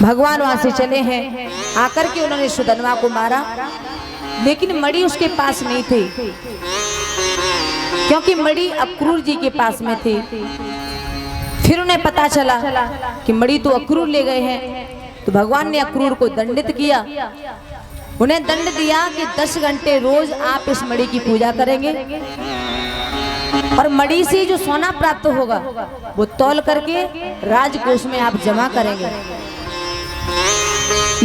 भगवान वहां से चले हैं, आकर के उन्होंने सुदनवा को मारा, लेकिन मणि उसके पास नहीं थी, क्योंकि मणि अक्रूर जी के पास में थी। फिर उन्हें पता चला कि मणि तो अक्रूर ले गए हैं, तो भगवान ने अक्रूर को दंडित किया, उन्हें दंड दिया कि 10 घंटे रोज आप इस मणि की पूजा करेंगे और मणि से जो सोना प्राप्त होगा वो तौल करके राजकोष में आप जमा करेंगे।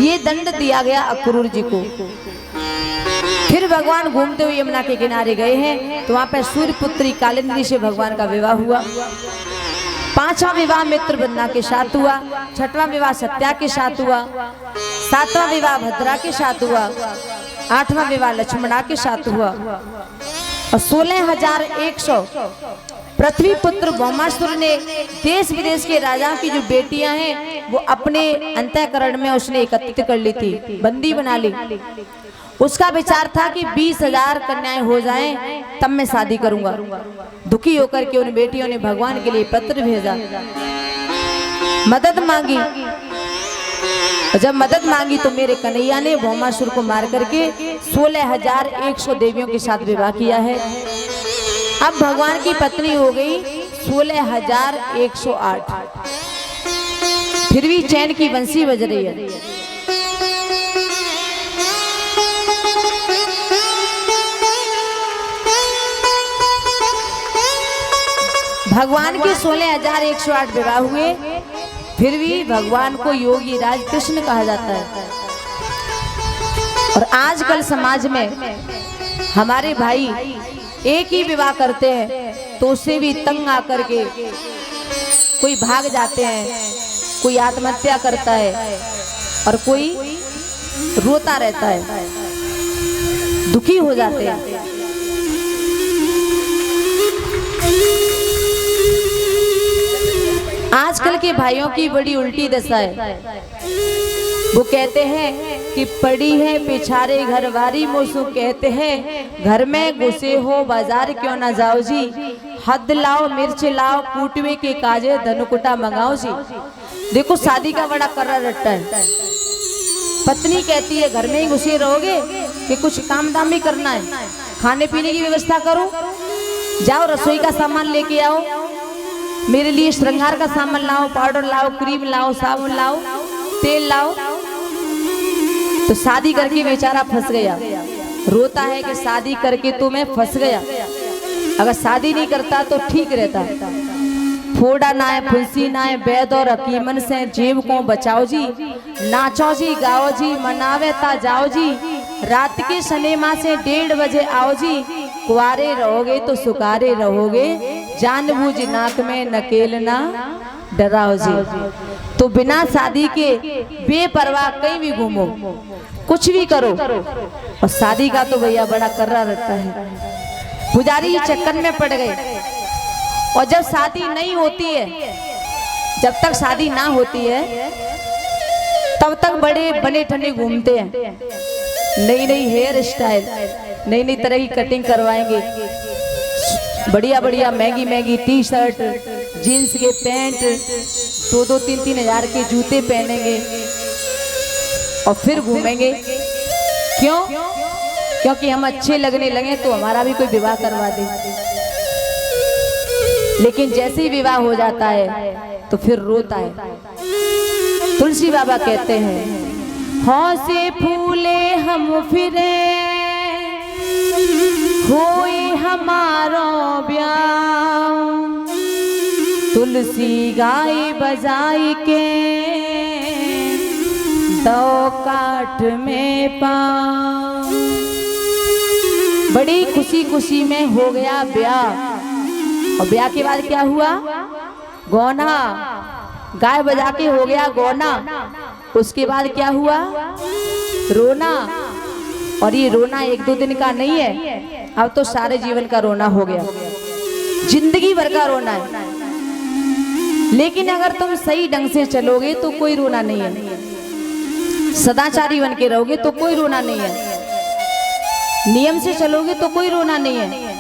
ये दंड दिया गया अक्रूर जी को। फिर भगवान घूमते हुए यमुना के किनारे गए हैं, तो वहां पर सूर्य पुत्री कालिंदी से भगवान का विवाह हुआ। 5वां विवाह मित्रवंदना के साथ हुआ, 6वां विवाह सत्या के साथ हुआ, 7वां विवाह भद्रा के साथ हुआ, 8वां विवाह लक्ष्मणा के साथ हुआ और 16,100 पृथ्वी पुत्र भौमासुर ने देश विदेश के राजा की जो बेटियां हैं वो अपने अंतःकरण में उसने एकत्रित कर ली थी, बंदी बना ली। उसका विचार था कि 20,000 कन्याएं हो जाएं तब मैं शादी करूंगा। दुखी होकर के उन बेटियों ने भगवान के लिए पत्र भेजा, मदद मांगी। जब मदद मांगी तो मेरे कन्हैया ने भौमासुर को मार करके 16,100 देवियों के साथ विवाह किया है। अब भगवान की पत्नी हो गई 16,108। फिर भी चैन की बंसी बज रही है। भगवान के 16,108 विवाह हुए, फिर भी भगवान को योगी राज कृष्ण कहा जाता है। और आजकल समाज में हमारे भाई एक ही विवाह करते हैं तो उससे भी तंग आकर के कोई भाग जाते हैं, कोई आत्महत्या करता है और कोई रोता रहता है, दुखी हो जाते हैं। आजकल के भाइयों की बड़ी उल्टी दशा है। वो कहते हैं कि पड़ी है पिछारे घरवारी, मोसू कहते हैं घर में घुसे हो बाजार क्यों ना जाओ जी, हद लाओ मिर्च लाओ कूटवे के काजे धनुकुटा मंगाओ जी। देखो शादी का बड़ा कर्रा रट्टा है। पत्नी कहती है घर में ही घुसे रहोगे कि कुछ काम दाम भी करना है, खाने पीने की व्यवस्था करो, जाओ रसोई का सामान लेके आओ, मेरे लिए श्रृंगार का सामान लाओ, पाउडर लाओ, क्रीम लाओ, साबुन लाओ, तेल लाओ। तो शादी करके बेचारा फंस गया, रोता है कि शादी करके तो मैं फंस गया, अगर शादी नहीं करता तो ठीक रहता। फोड़ा ना है फुंसी ना है वैद और हकीमन से जेब को बचाओ जी, नाचो जी गाओ जी मनावे ता जाओ जी, रात के सिनेमा से 1:30 बजे आओ जी, कुआरे रहोगे तो सुकारे रहोगे, जानबूझ नाक में नकेलना डराओ जी। तो बिना शादी के बेपरवाह कहीं भी घूमो, कुछ भी करो, और शादी का तो भैया बड़ा कर्रा रहता है। पुजारी ये चक्कर में पड़ गए, और जब शादी नहीं होती है, जब तक शादी ना होती है तब तक बड़े बने ठने घूमते हैं, नई नई हेयर स्टाइल, नई नई तरह की कटिंग करवाएंगे, बढ़िया बढ़िया महंगी महंगी टी-शर्ट, जीन्स के पैंट, 2-2, 3-3 हजार के जूते पहनेंगे और फिर घूमेंगे। क्यों? क्योंकि हम अच्छे लगने लगे तो हमारा भी कोई विवाह करवा दे। लेकिन जैसे ही विवाह हो जाता है तो फिर रोता है। तुलसी बाबा कहते हैं हौसे फूले हम फिरे होए हमारो ब्याह, तुलसी गाय बजाई के दो काठ में पाँव। बड़ी खुशी खुशी में हो गया ब्याह, और ब्याह के बाद क्या हुआ? गौना, गाय बजा के हो गया गौना। उसके बाद क्या हुआ? रोना। और ये रोना 1-2 दिन का नहीं है, अब तो सारे जीवन का रोना हो गया, जिंदगी भर का रोना है। लेकिन अगर तुम सही ढंग से चलोगे तो कोई रोना नहीं है, सदाचारी बन के रहोगे तो कोई रोना नहीं है, नियम से चलोगे तो कोई रोना नहीं है।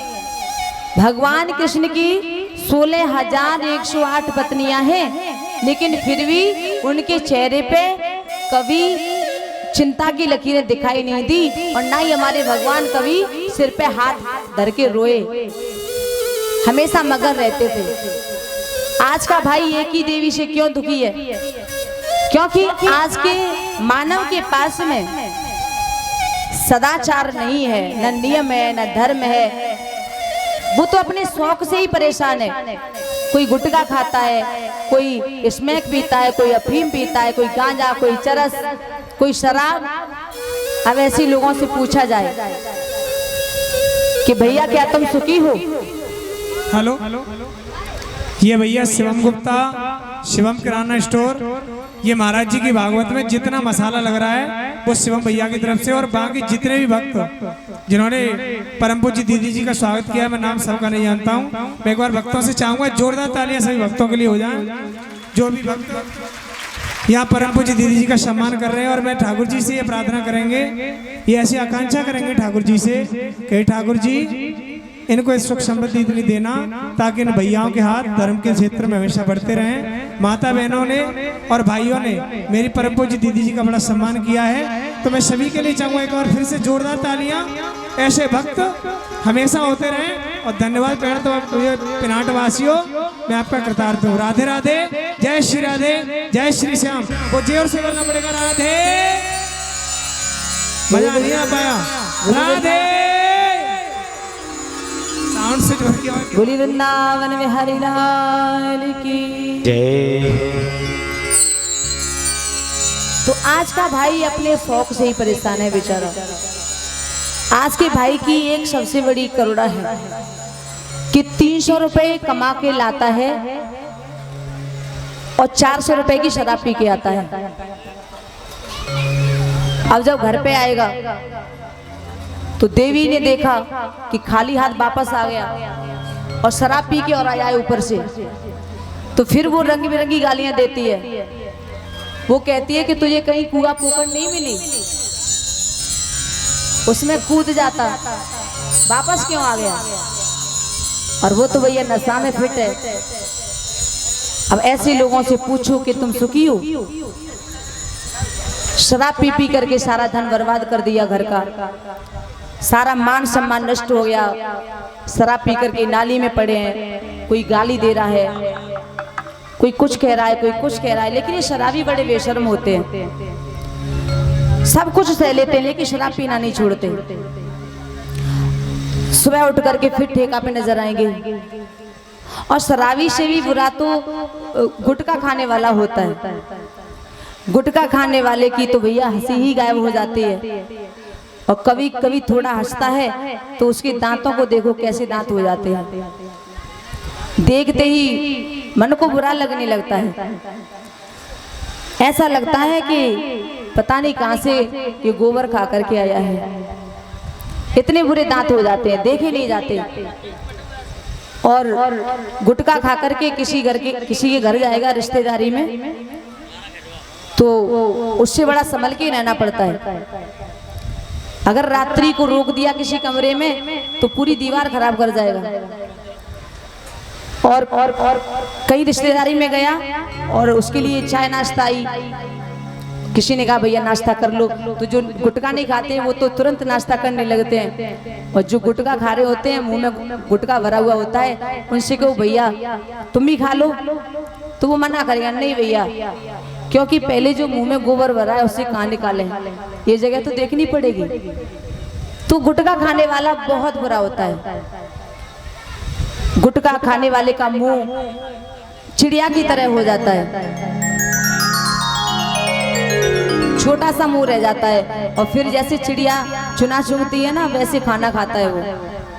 भगवान कृष्ण की 16,108 पत्नियां हैं, लेकिन फिर भी उनके चेहरे पे कभी चिंता की लकीरें दिखाई नहीं दी और ना ही हमारे भगवान कभी सिर पे हाथ धर के रोए, हमेशा मगन रहते थे। आज का भाई एक ही देवी से क्यों दुखी है? क्योंकि आज के मानव के पास में सदाचार नहीं है, न नियम है, न धर्म है। वो तो अपने शौक से ही परेशान है। कोई गुटखा खाता है, कोई स्मैक पीता है, कोई अफीम पीता है, कोई गांजा, कोई चरस, कोई शराब। अब ऐसे लोगों से पूछा जाए कि भैया क्या तुम सुखी हो? हेलो, ये भैया शिवम गुप्ता, शिवम किराना स्टोर। ये महाराज जी की भागवत में जितना मसाला लग रहा है वो शिवम भैया की तरफ से, और बाकी जितने भी भक्त जिन्होंने परम पूज्य दीदी जी का स्वागत किया, मैं नाम सबका नहीं जानता हूँ। मैं एक बार भक्तों से चाहूंगा जोरदार तालियां सभी भक्तों के लिए हो जाएं। जो भी भक्त यहाँ परम पूज्य दीदी जी का सम्मान कर रहे हैं, और मैं ठाकुर जी से ये प्रार्थना करेंगे, ये ऐसी आकांक्षा करेंगे ठाकुर जी से कि ठाकुर जी इनको सुख समृद्धि इतनी देना ताकि इन भैयाओं के हाथ धर्म के क्षेत्र में हमेशा बढ़ते रहें। माता बहनों ने और भाइयों ने मेरी परम पूज्य दीदी जी का बड़ा सम्मान किया है, तो मैं सभी के लिए चाहूंगा एक बार फिर से जोरदार तालियां। ऐसे भक्त हमेशा होते रहें। और धन्यवाद पिनाट वासियों, मैं आपका कृतार्थ हूँ। राधे राधे, जय श्री राधे, जय श्री श्याम। वो जोर से बोलना पड़ेगा राधे, मजा नहीं आ पाया। राधे साउंड से जोर किया। बोली वृंदावन में हरि लाल की जय। तो आज का भाई अपने शौक से ही परेशान है बेचारा। आज के भाई की एक सबसे बड़ी करुणा है कि 300 रुपए कमा के लाता है और 400 रुपए की शराब पी के आता है। अब जब घर पे आएगा तो देवी ने देखा कि खाली हाथ वापस आ गया और शराब पी के और आया है ऊपर से, तो फिर वो रंग बिरंगी गालियां देती है। वो कहती है कि तुझे कहीं कुआ पोखर नहीं मिली, उसमें कूद जाता, वापस क्यों आ गया? और वो तो भैया नशा में फिट है। अब ऐसे लोगों से पूछो कि तुम सुखी हो? शराब पी पी करके सारा धन बर्बाद कर दिया, घर का सारा मान सम्मान नष्ट हो गया। शराब पी करके नाली में पड़े हैं, कोई गाली दे रहा है, कोई कुछ कह रहा है, कोई कुछ कह रहा है। लेकिन ये शराबी बड़े बेशर्म होते हैं, सब कुछ सह लेते हैं लेकिन शराब पीना नहीं छोड़ते। सुबह उठ करके फिर ठेका पे नजर आएंगे। और शराबी से भी बुरा तो गुटखा खाने वाला होता है। गुटखा खाने वाले की तो भैया हंसी ही गायब हो जाती है, और कभी कभी थोड़ा हंसता है तो उसके दांतों को देखो कैसे दांत हो जाते हैं, देखते ही मन को बुरा लगने लगता है। ऐसा लगता है कि पता नहीं कहां से ये गोबर खा करके आया है। इतने बुरे दांत हो जाते हैं, देखे नहीं जाते। और गुटखा खा करके किसी के घर जाएगा रिश्तेदारी में, तो उससे बड़ा संभल के रहना पड़ता है। अगर रात्रि को रोक दिया किसी कमरे में तो पूरी दीवार खराब कर जाएगा। और कई रिश्तेदारी में गया और उसके लिए चाय नाश्ता आई, किसी ने कहा भैया नाश्ता कर लो, तो जो गुटखा नहीं खाते हैं वो तो तुरंत नाश्ता करने लगते हैं, और जो गुटखा खा रहे होते हैं मुंह में गुटखा भरा हुआ होता है, उनसे कहो भैया तुम भी खा लो, तो वो मना करेगा नहीं भैया, क्योंकि पहले जो मुंह में गोबर भरा है उससे कहाँ निकाले, ये जगह तो देखनी पड़ेगी। तो गुटखा खाने वाला बहुत बुरा होता है। गुटखा खाने वाले का मुंह चिड़िया की तरह हो जाता है, छोटा सा मुंह रह जाता है, और फिर जैसे चिड़िया चुना चुगती है ना वैसे खाना खाता है वो।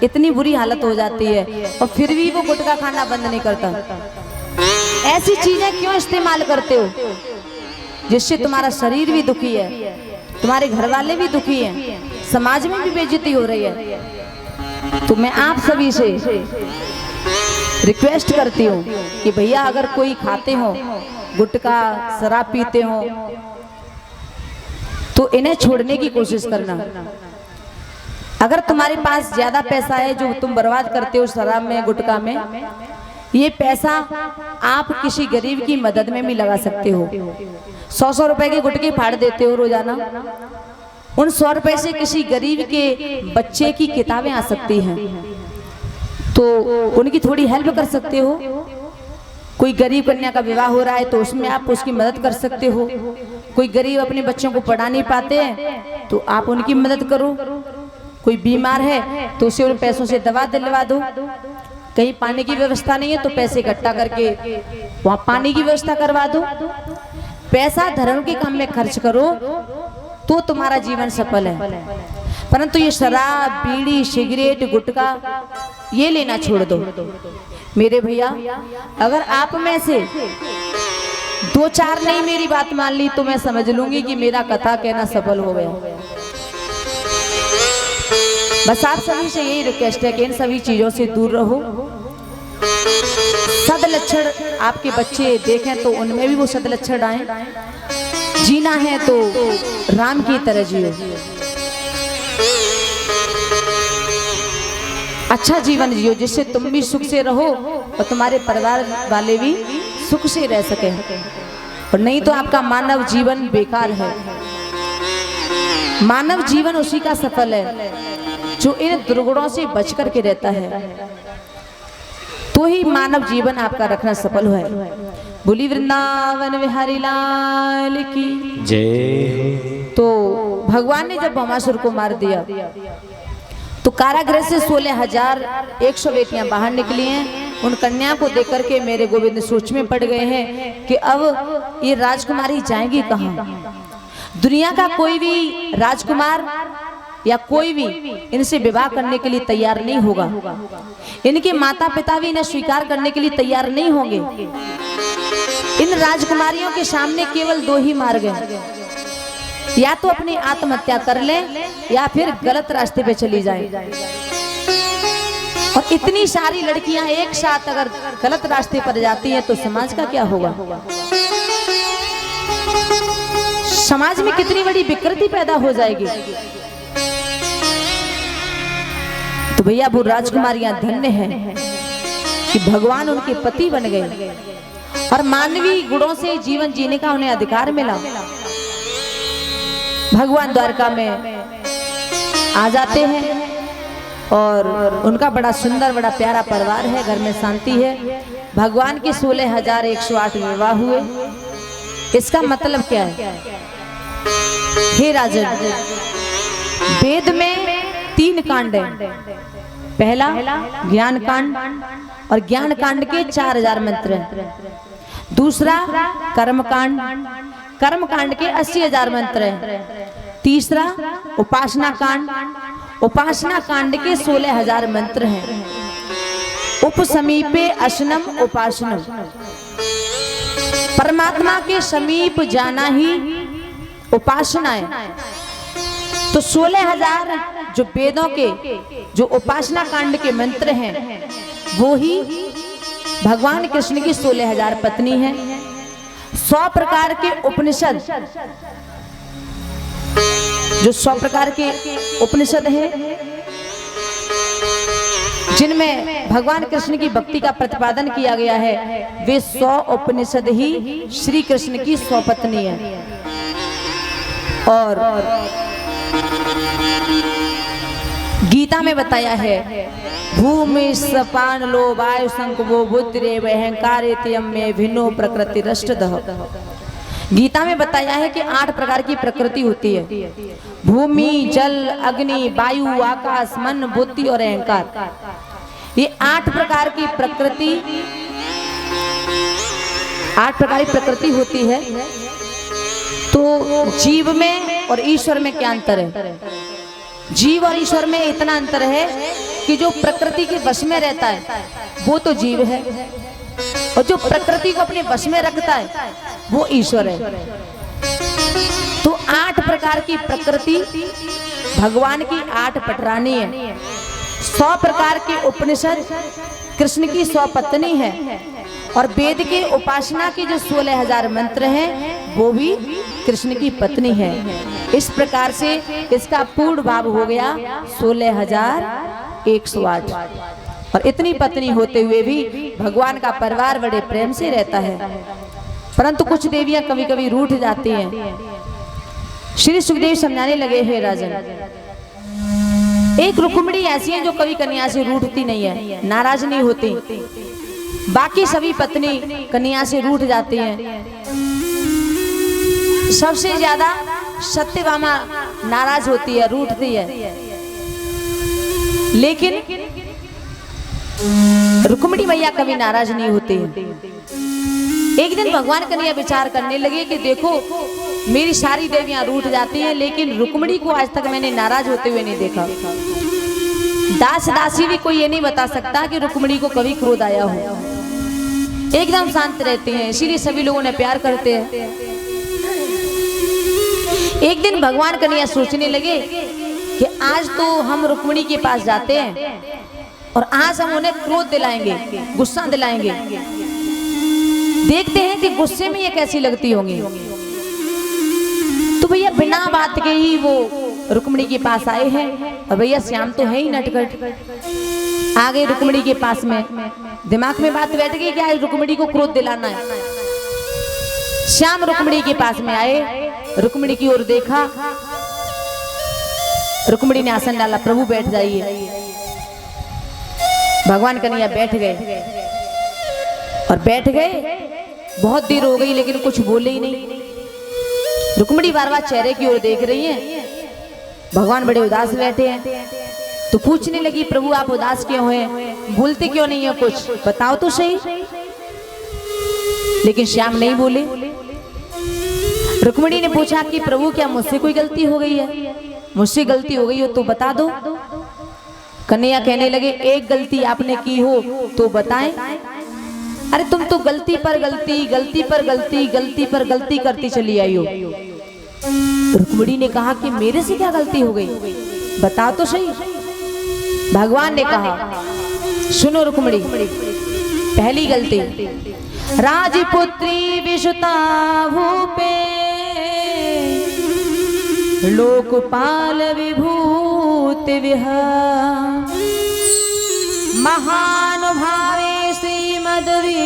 इतनी बुरी हालत हो जाती है, और फिर भी वो गुटखा खाना बंद नहीं करता। ऐसी चीजें क्यों इस्तेमाल करते हो जिससे तुम्हारा शरीर भी दुखी है, तुम्हारे घर वाले भी दुखी हैं, समाज में भी बेइज्जती हो रही है। तो मैं आप सभी से रिक्वेस्ट करती हूँ कि भैया अगर कोई खाते हो गुटखा, शराब पीते हो, तो इन्हें छोड़ने की कोशिश करना। अगर तुम्हारे पास ज्यादा पैसा है जो तुम बर्बाद करते हो शराब में, गुटखा में, ये पैसा आप किसी गरीब की मदद में भी लगा सकते हो। 100-100 रुपए के गुटके फाड़ देते हो रोजाना, उन 100 रुपए से किसी गरीब के बच्चे की किताबें आ सकती हैं, तो उनकी थोड़ी हेल्प कर सकते हो। कोई गरीब कन्या का विवाह हो रहा है तो उसमें आप उसकी मदद कर सकते हो। कोई गरीब अपने बच्चों को पढ़ा नहीं पाते हैं तो आप उनकी मदद करो। कोई बीमार है तो उसे उन पैसों से दवा दिलवा दो। कहीं पानी की व्यवस्था नहीं है तो पैसे इकट्ठा करके वहां पानी की व्यवस्था करवा दो। पैसा धर्म के काम में खर्च करो तो तुम्हारा जीवन सफल है। परंतु ये शराब, बीड़ी, सिगरेट, गुटखा ये लेना छोड़ दो। मेरे भैया, अगर आप में से 2-4 नहीं मेरी बात मान ली तो मैं समझ लूंगी कि मेरा कथा कहना सफल हो गया। बस आप सभी से यही रिक्वेस्ट है कि इन सभी चीजों से दूर रहो। सदलक्षण आपके बच्चे देखें तो उनमें भी वो सदलक्षण आए। जीना है तो राम की तरह जियो, अच्छा जीवन जियो, जिससे तुम भी सुख से रहो और तुम्हारे परिवार वाले भी सुख से रह सके। और नहीं तो आपका मानव जीवन बेकार है। मानव जीवन उसी का सफल है जो इन दुर्गुणों से बच करके रहता है, तो ही मानव जीवन आपका रखना सफल है। बोली वृंदावन बिहारी लाल की जय। तो भगवान ने जब भौमासुर को मार दिया तो कारागृह से 16,100 बेटियां बाहर निकली हैं। उन कन्या को देख करके मेरे गोविंद सोच में पड़ गए हैं कि अब ये राजकुमारी जाएंगी कहाँ। दुनिया का कोई भी राजकुमार या कोई भी इनसे विवाह करने के लिए तैयार नहीं होगा। इनके माता पिता भी इन्हें स्वीकार करने के लिए तैयार नहीं होंगे। इन राजकुमारियों के सामने केवल 2 ही मार्ग हैं, या तो अपनी आत्महत्या कर लें या फिर गलत रास्ते पे चली जाएं। और इतनी सारी लड़कियां एक साथ अगर गलत रास्ते पर जाती हैं तो समाज का क्या होगा। समाज में कितनी बड़ी विकृति पैदा हो जाएगी। तो भैया वो राजकुमारियां धन्य हैं कि भगवान उनके पति बन गए और मानवीय गुणों से जीवन जीने का उन्हें अधिकार मिला। भगवान द्वारका में आ जाते हैं और उनका बड़ा सुंदर, बड़ा प्यारा परिवार है, घर में शांति है। भगवान के 16,108 विवाह हुए। इसका मतलब क्या है? हे राजन, वेद में 3 कांड हैं। पहला ज्ञान कांड और ज्ञान कांड के 4000 मंत्र हैं। दूसरा कर्म कांड, कर्म कांड के 80,000 मंत्र हैं। तीसरा उपासना कांड, उपासना कांड के 16,000 मंत्र हैं। उपसमीपे अशनम उपासनम, परमात्मा के समीप जाना ही उपासना है। तो 16,000 जो वेदों के जो उपासना कांड के मंत्र हैं वो ही भगवान कृष्ण की 16,000 पत्नी हैं। 100 प्रकार के उपनिषद, जो 100 प्रकार के उपनिषद हैं जिनमें भगवान कृष्ण की भक्ति का प्रतिपादन किया गया है, वे 100 उपनिषद ही श्री कृष्ण की 100 पत्नी है। और गीता में बताया है, भूमि सपान लो वायु संकवो बुद्धिरे अहंकारेत्यम में भिन्नो प्रकृति रष्टदः। गीता में बताया है कि 8 प्रकार की प्रकृति होती है। भूमि, जल, अग्नि, वायु, आकाश, मन, बुद्धि और अहंकार। ये 8 प्रकार की प्रकृति, 8 प्रकार की प्रकृति होती है। तो जीव में और ईश्वर में क्या अंतर है? जीव और ईश्वर में इतना अंतर है कि जो प्रकृति के वश में रहता है वो तो जीव है, और जो प्रकृति को अपने वश में रखता है वो ईश्वर है। तो 8 प्रकार की प्रकृति भगवान की 8 पटरानी है। 100 प्रकार के उपनिषद कृष्ण की 100 पत्नी है। और वेद के उपासना के जो 16,000 मंत्र हैं वो भी कृष्ण की पत्नी है। इस प्रकार से इसका पूर्ण भाव हो गया 16,108। और इतनी पत्नी होते हुए भी भगवान का परिवार बड़े प्रेम से रहता है। परंतु कुछ देवियां कभी कभी रूठ जाती हैं। श्री सुखदेव समझाने लगे, हे राजन, एक रुक्मिणी ऐसी है जो कभी कन्या से रूठती नहीं है, नाराज नहीं होती। बाकी सभी पत्नी कन्या से रूठ जाती हैं। सबसे ज्यादा सत्यभामा नाराज होती है, रूठती है। लेकिन रुक्मिणी मैया कभी नाराज नहीं होती है। एक दिन भगवान कन्हैया विचार करने लगे कि देखो, मेरी सारी देवियां रूठ जाती हैं, लेकिन रुक्मिणी को आज तक मैंने नाराज होते हुए नहीं देखा। दास दासी भी कोई ये नहीं बता सकता कि रुक्मिणी को कभी क्रोध आया हो। एकदम शांत रहते हैं, इसीलिए सभी लोगों ने प्यार करते हैं। एक दिन भगवान कन्हैया सोचने लगे कि आज तो हम रुक्मिणी के पास जाते हैं और आज हम उन्हें क्रोध दिलाएंगे, गुस्सा दिलाएंगे। देखते हैं कि गुस्से में ये कैसी लगती होंगी। तो भैया बिना बात के ही वो रुक्मिणी के पास आए हैं। और भैया श्याम तो है ही नटखट। आ गए रुक्मिणी के पास में, दिमाग में बात बैठ गई कि आज रुक्मिणी को क्रोध दिलाना है। श्याम रुक्मिणी के पास में आए, रुक्मिणी की ओर देखा। रुक्मिणी ने आसन डाला, प्रभु बैठ जाइए। भगवान कन्हैया बैठ गए और बैठ गए। बहुत देर हो गई लेकिन कुछ बोले ही नहीं। रुक्मिणी बार बार चेहरे की ओर देख रही हैं। भगवान बड़े उदास बैठे हैं। तो पूछने लगी, प्रभु आप उदास क्यों हैं, बोलते क्यों नहीं हो, कुछ बताओ तो सही। लेकिन श्याम नहीं बोले। रुक्मिणी ने पूछा कि प्रभु क्या मुझसे कोई गलती हो गई है, मुझसे गलती हो गई हो तो बता दो। कन्हैया कहने लगे, एक गलती आपने की हो तो बताएं। अरे तुम तो गलती पर गलती, गलती पर गलती, गलती पर गलती करती चली आई हो। रुक्मिणी ने कहा कि मेरे से क्या गलती हो गई, बताओ तो सही। भगवान ने कहा, सुनो रुक्मिणी, पहली गलती, राजपुत्री विषुता भूपे लोकपाल विभूत विहार महानुभावे श्रीमद्वी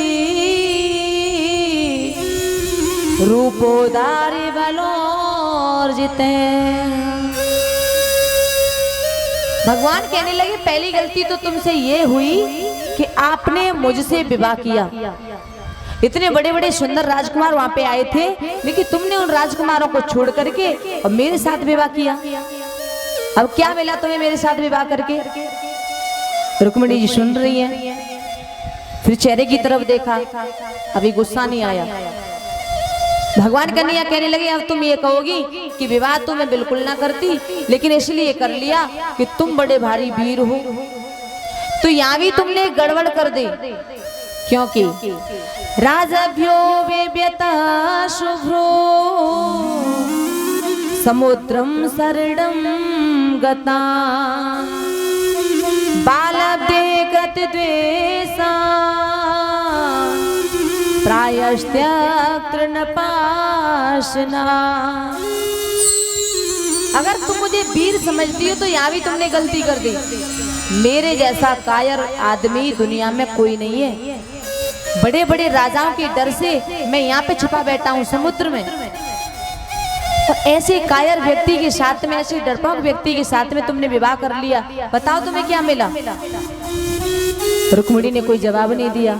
रूपोदारी बलोर्जिते। भगवान कहने लगे, पहली गलती तो तुमसे ये हुई कि आपने मुझसे विवाह किया। इतने बड़े बड़े सुंदर राजकुमार वहां पे आए थे, लेकिन तुमने उन राजकुमारों को छोड़ करके और मेरे साथ विवाह किया। अब क्या मिला तुम्हें मेरे साथ विवाह करके? रुक्मिणी जी सुन रही हैं, फिर चेहरे की तरफ देखा, अभी गुस्सा नहीं आया। भगवान कन्हैया कहने लगे, अब तुम ये कहोगी कि विवाह तो मैं बिल्कुल ना करती, लेकिन इसलिए कर लिया कि तुम बड़े भारी वीर हो। तो यहाँ भी तुमने गड़बड़ कर दी, क्योंकि राजभ्यो वेव्यता शुभ्रो समुद्रम शरणं गता बालब्धे गत द्वेषा प्रायश्त्य नपाशना। अगर तुम मुझे वीर समझती हो तो यहाँ भी तुमने गलती कर दी। मेरे जैसा कायर आदमी दुनिया में कोई नहीं है। बड़े बड़े राजाओं के डर से मैं यहाँ पे छुपा बैठा हूँ समुद्र में, और ऐसे कायर व्यक्ति के साथ में, ऐसे डरपोक व्यक्ति के साथ में तुमने विवाह कर लिया। बताओ तुम्हें क्या मिला? रुक्मिणी ने कोई जवाब नहीं दिया।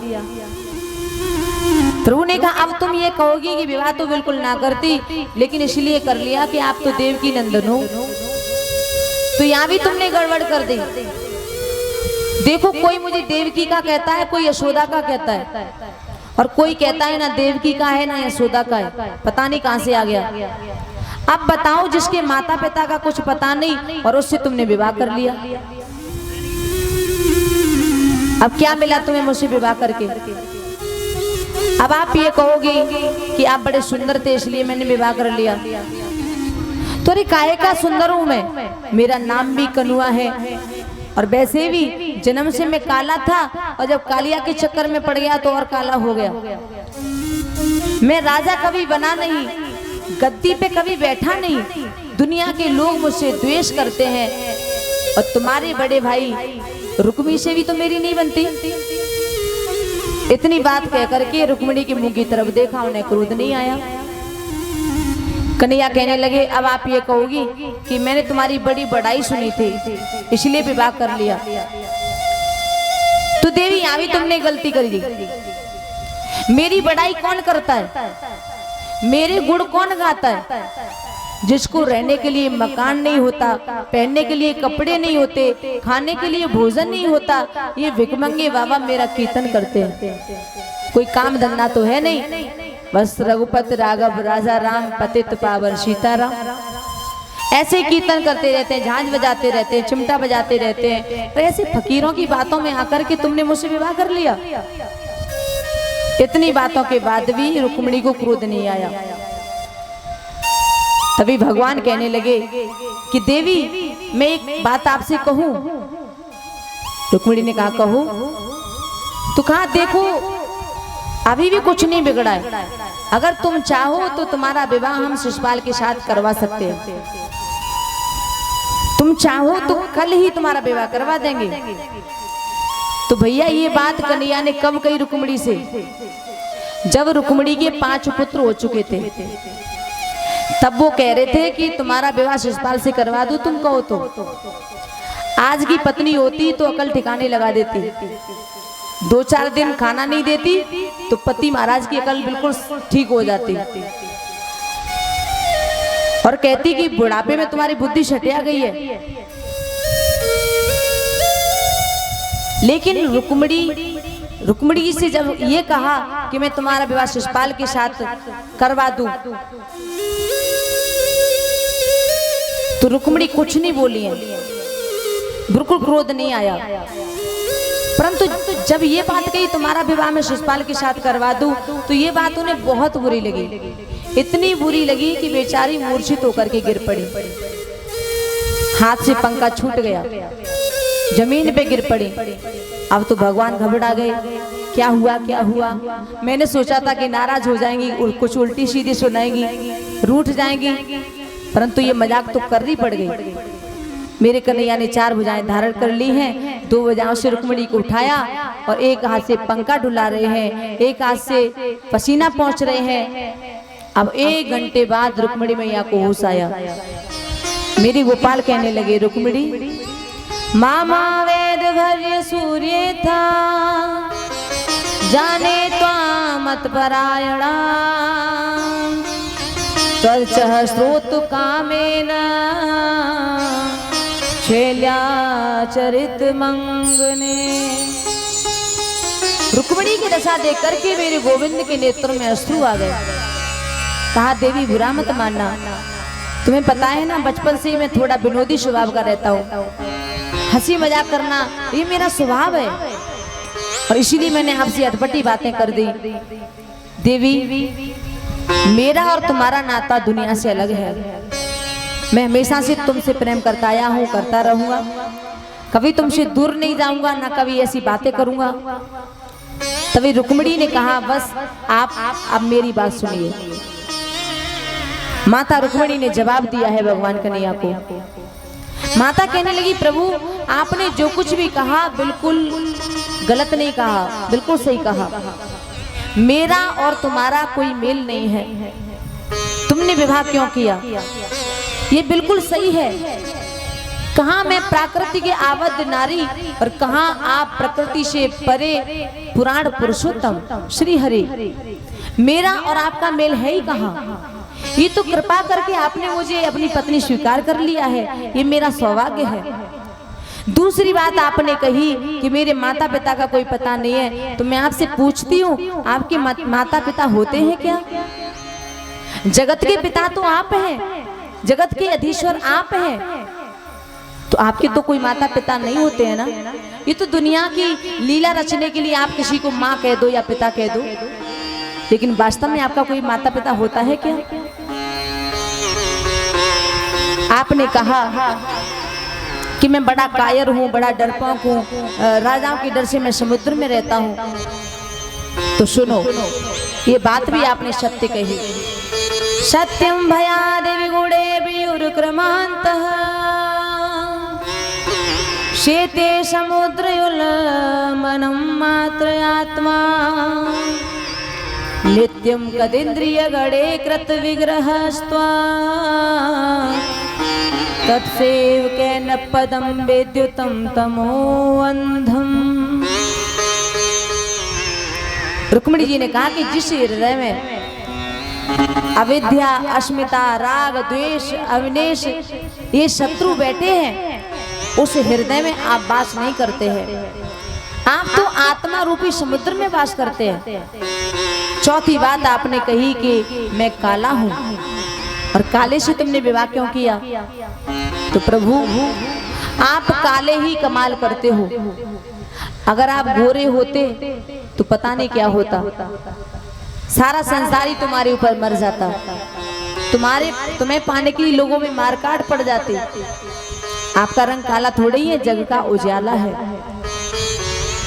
प्रभु ने कहा, अब तुम ये कहोगी कि विवाह तो बिल्कुल ना करती, लेकिन इसलिए कर लिया कि आप तो देवकी नंदन हो। तो यहाँ भी तुमने गड़बड़ कर दी। देखो, कोई मुझे देवकी का कहता है, कोई यशोदा का कहता है, और कोई कहता है ना देवकी का है ना यशोदा का है, पता नहीं कहां से आ गया। अब बताओ, जिसके माता पिता का कुछ पता नहीं और उससे तुमने विवाह कर लिया, अब क्या मिला तुम्हें मुझसे विवाह करके? अब आप ये कहोगे कि आप बड़े सुंदर थे इसलिए मैंने विवाह कर लिया। तो अरे काहे का सुंदर हूं मैं? मेरा नाम भी कनुआ है, और वैसे भी जन्म से मैं काला था, और जब कालिया के चक्कर में पड़ गया तो और काला हो गया। मैं राजा कभी बना नहीं, गद्दी पे कभी बैठा नहीं। दुनिया के लोग मुझसे द्वेष करते हैं, और तुम्हारे बड़े भाई रुक्मी से भी तो मेरी नहीं बनती। इतनी बात कह करके रुक्मिणी के मुंह की तरफ देखा, उन्हें क्रोध नहीं आया। कन्हैया कहने लगे अब आप ये कहोगी कि मैंने तुम्हारी बड़ी बड़ाई सुनी थी इसलिए विवाह कर लिया। तो देवी यहाँ भी तुमने गलती कर दी। मेरी बड़ाई कौन करता है, मेरे गुण कौन गाता है? जिसको रहने के लिए मकान नहीं होता, पहनने के लिए कपड़े नहीं होते, खाने के लिए भोजन नहीं होता, ये भिखमंगे बाबा मेरा कीर्तन करते हैं। कोई काम धंधा तो है नहीं, बस रघुपति राघव राजा राम पतित पावन सीताराम ऐसे कीर्तन करते रहते हैं, झांझ बजाते रहते हैं, चिमटा बजाते रहते हैं। तो ऐसे फकीरों की बातों में आकर के तुमने मुझसे विवाह कर लिया। इतनी बातों के बाद भी रुक्मिणी को क्रोध नहीं आया। तभी भगवान कहने लगे कि देवी मैं एक बात आपसे कहूं। रुक्मिणी ने कहा कहो। तो कहा देखो अभी भी कुछ नहीं बिगड़ा है, अगर तुम चाहो तो तुम्हारा विवाह हम शिशुपाल के साथ करवा सकते हैं। तुम चाहो तो कल ही तुम्हारा विवाह करवा देंगे। तो भैया ये बात कन्हैया ने कब कही रुक्मिणी से? जब रुक्मिणी के 5 पुत्र हो चुके थे, तब वो कह रहे थे कि तुम्हारा विवाह शिशुपाल से करवा दूं, तुम कहो तो। आज की पत्नी होती तो अकल ठिकाने लगा देती, 2-4 दिन खाना नहीं देती तो पति महाराज की अकल बिल्कुल ठीक हो जाती और कहती कि बुढ़ापे में तुम्हारी बुद्धि छटिया गई है। लेकिन रुक्मिणी से जब ये कहा कि मैं तुम्हारा विवाह शिशुपाल के साथ करवा दूं, तो रुक्मिणी कुछ नहीं बोली है, बिल्कुल क्रोध नहीं आया। परंतु जब ये बात कही तुम्हारा विवाह में शिशुपाल के साथ करवा दूं, तो ये बात उन्हें बहुत बुरी लगी। इतनी बुरी लगी कि बेचारी मूर्छित होकर के गिर पड़ी, हाथ से पंखा छूट गया, जमीन पे गिर पड़ी। अब तो भगवान घबरा गए, क्या हुआ क्या हुआ? मैंने सोचा था कि नाराज हो जाएंगी, कुछ उल्टी सीधी सुनाएंगी, रूठ जाएंगी, परंतु ये मजाक तो करनी पड़ गई। मेरे कन्हैया ने 4 भुजाएं धारण कर ली हैं, 2 भुजाओं से रुक्मिणी को उठाया और एक हाथ से पंखा डुला रहे हैं, एक हाथ से पसीना पहुंच रहे हैं। अब 1 घंटे बाद रुक्मिणी मैया को होश आया। मेरी गोपाल कहने लगे रुक्मिणी मामा वेद भर्य सूर्य था, जाने त्वामत परायणा, त्वचः स्रोत कामेन छेल्या चरित मंगने। रुक्मिणी की दशा देख करके मेरे गोविंद के नेत्र में अश्रु आ गए। कहा देवी बुरा मत मानना, तुम्हें पता है ना बचपन से मैं थोड़ा विनोदी स्वभाव का रहता हूँ, हंसी मजाक करना ये मेरा स्वभाव है, और इसीलिए मैंने आपसे अटपटी बातें कर दी। देवी मेरा और तुम्हारा नाता दुनिया से अलग है, मैं हमेशा से तुमसे प्रेम करता आया हूँ, करता रहूंगा, कभी तुमसे दूर नहीं जाऊंगा, ना कभी ऐसी बातें करूंगा। तभी रुक्मिणी ने कहा बस आप अब मेरी बात सुनिए। माता रुक्मिणी ने जवाब दिया है भगवान कन्हैया को। माता कहने लगी प्रभु आपने जो कुछ भी कहा बिल्कुल गलत नहीं कहा, बिल्कुल सही कहा। मेरा और तुम्हारा कोई मेल नहीं है, तुमने विवाह क्यों किया ये बिल्कुल सही है। कहाँ मैं प्रकृति के आबद्ध नारी और कहाँ आप प्रकृति से परे पुराण पुरुषोत्तम श्री हरि, मेरा और आपका मेल है ही कहाँ। ये तो कृपा करके आपने मुझे अपनी पत्नी स्वीकार कर लिया है, ये मेरा सौभाग्य है। दूसरी बात आपने कही कि मेरे माता पिता का कोई पता नहीं है, तो मैं आपसे पूछती हूँ आपके माता पिता होते हैं क्या? जगत के पिता तो आप हैं, जगत के अधीश्वर आप हैं, तो आपके तो कोई माता पिता नहीं होते हैं ना। ये तो दुनिया की लीला रचने के लिए आप किसी को माँ कह दो या पिता कह दो, लेकिन वास्तव में आपका कोई माता पिता होता है क्या? आपने कहा कि मैं बड़ा कायर हूँ, बड़ा डरपोक हूँ, राजाओं के डर से मैं समुद्र में रहता हूँ। तो सुनो ये बात भी आपने सत्य कही। सत्यम भयाद विगुणे वियुरक्रमान्तः शेते समुद्रयुल्मनं मात्र आत्मा नित्यं कदिन्द्रिय गणे कृत विग्रहस्त्वा तत्सेवकेन पदं विद्युतं तमो अंधम। रुक्मिणी जी ने कहा कि जिस हृदय में अविद्या, अस्मिता, राग, द्वेष, अविनेश ये शत्रु बैठे हैं, उस हृदय में आप वास नहीं करते हैं। आप तो आत्मा रूपी समुद्र में वास करते हैं। चौथी बात आपने कही कि मैं काला हूं, और काले से तुमने विवाह क्यों किया? तो प्रभु आप काले ही कमाल करते हो, अगर आप गोरे होते तो पता नहीं क्या होता, सारा संसार ही तुम्हारे ऊपर मर जाता, तुम्हें पाने के लिए लोगों में मारकाट पड़ जाती। आपका रंग काला थोड़ा ही है, जग का उजाला है।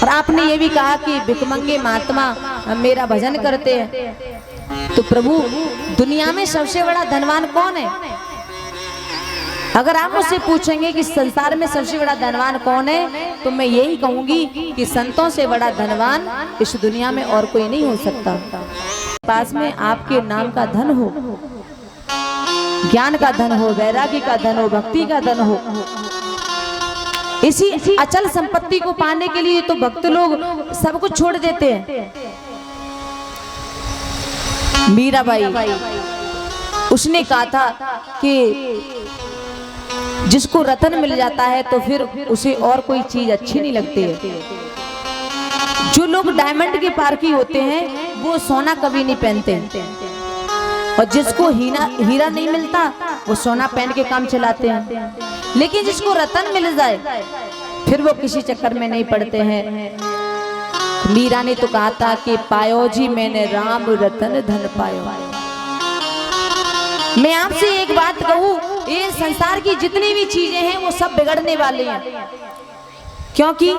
और आपने ये भी कहा कि भिखमंगे महात्मा मेरा भजन करते हैं। तो प्रभु दुनिया में सबसे बड़ा धनवान कौन है? अगर आप मुझसे पूछेंगे कि संसार में सबसे बड़ा धनवान कौन है, तो मैं यही कहूंगी कि संतों से बड़ा धनवान इस दुनिया में और कोई नहीं हो सकता। पास में आपके नाम का धन हो, ज्ञान का धन हो, वैराग्य का धन हो, भक्ति का धन हो, इसी अचल संपत्ति को पाने के लिए तो भक्त लोग सब कुछ छोड़ देते हैं। मीराबाई उसने कहा था कि जिसको रतन मिल जाता है तो फिर उसे और कोई चीज अच्छी नहीं लगती है। जो लोग डायमंड के पारखी होते हैं वो सोना कभी नहीं पहनते, और जिसको हीरा नहीं मिलता वो सोना पहन के काम चलाते हैं। लेकिन जिसको रतन मिल जाए फिर वो किसी चक्कर में नहीं पड़ते हैं। मीरा ने तो कहा था कि पायो जी मैंने राम रतन धन पायो। मैं आपसे एक बात कहूं, ये संसार की जितनी भी चीजें हैं वो सब बिगड़ने वाली हैं, क्योंकि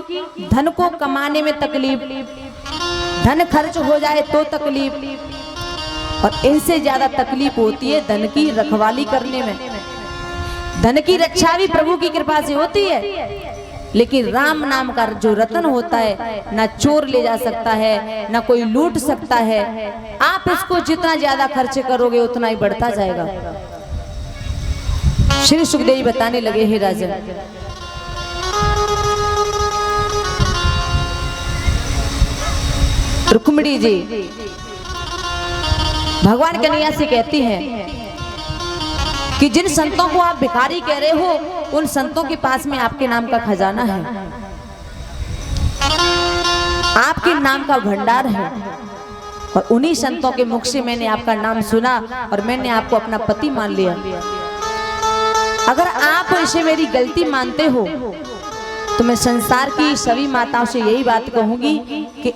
धन को कमाने में तकलीफ, धन खर्च हो जाए तो तकलीफ, और इनसे ज्यादा तकलीफ होती है धन की रखवाली करने में। धन की रक्षा भी प्रभु की कृपा से होती है, लेकिन राम नाम का जो रतन होता है ना चोर ले जा सकता है, ना कोई लूट सकता है। आप इसको जितना ज्यादा खर्च करोगे उतना ही बढ़ता जाएगा। श्री सुखदेव बताने लगे, हे राजन, रुक्मिणी जी भगवान कन्हैया से कहती हैं कि जिन संतों को आप भिखारी कह रहे हो, उन संतों के पास में आपके नाम का खजाना है, आपके नाम का भंडार है, और उन्हीं संतों के मुख से मैंने आपका नाम सुना और मैंने आपको अपना पति मान लिया। अगर आप इसे मेरी गलती मानते हो तो मैं संसार की सभी माताओं से यही बात कहूंगी कि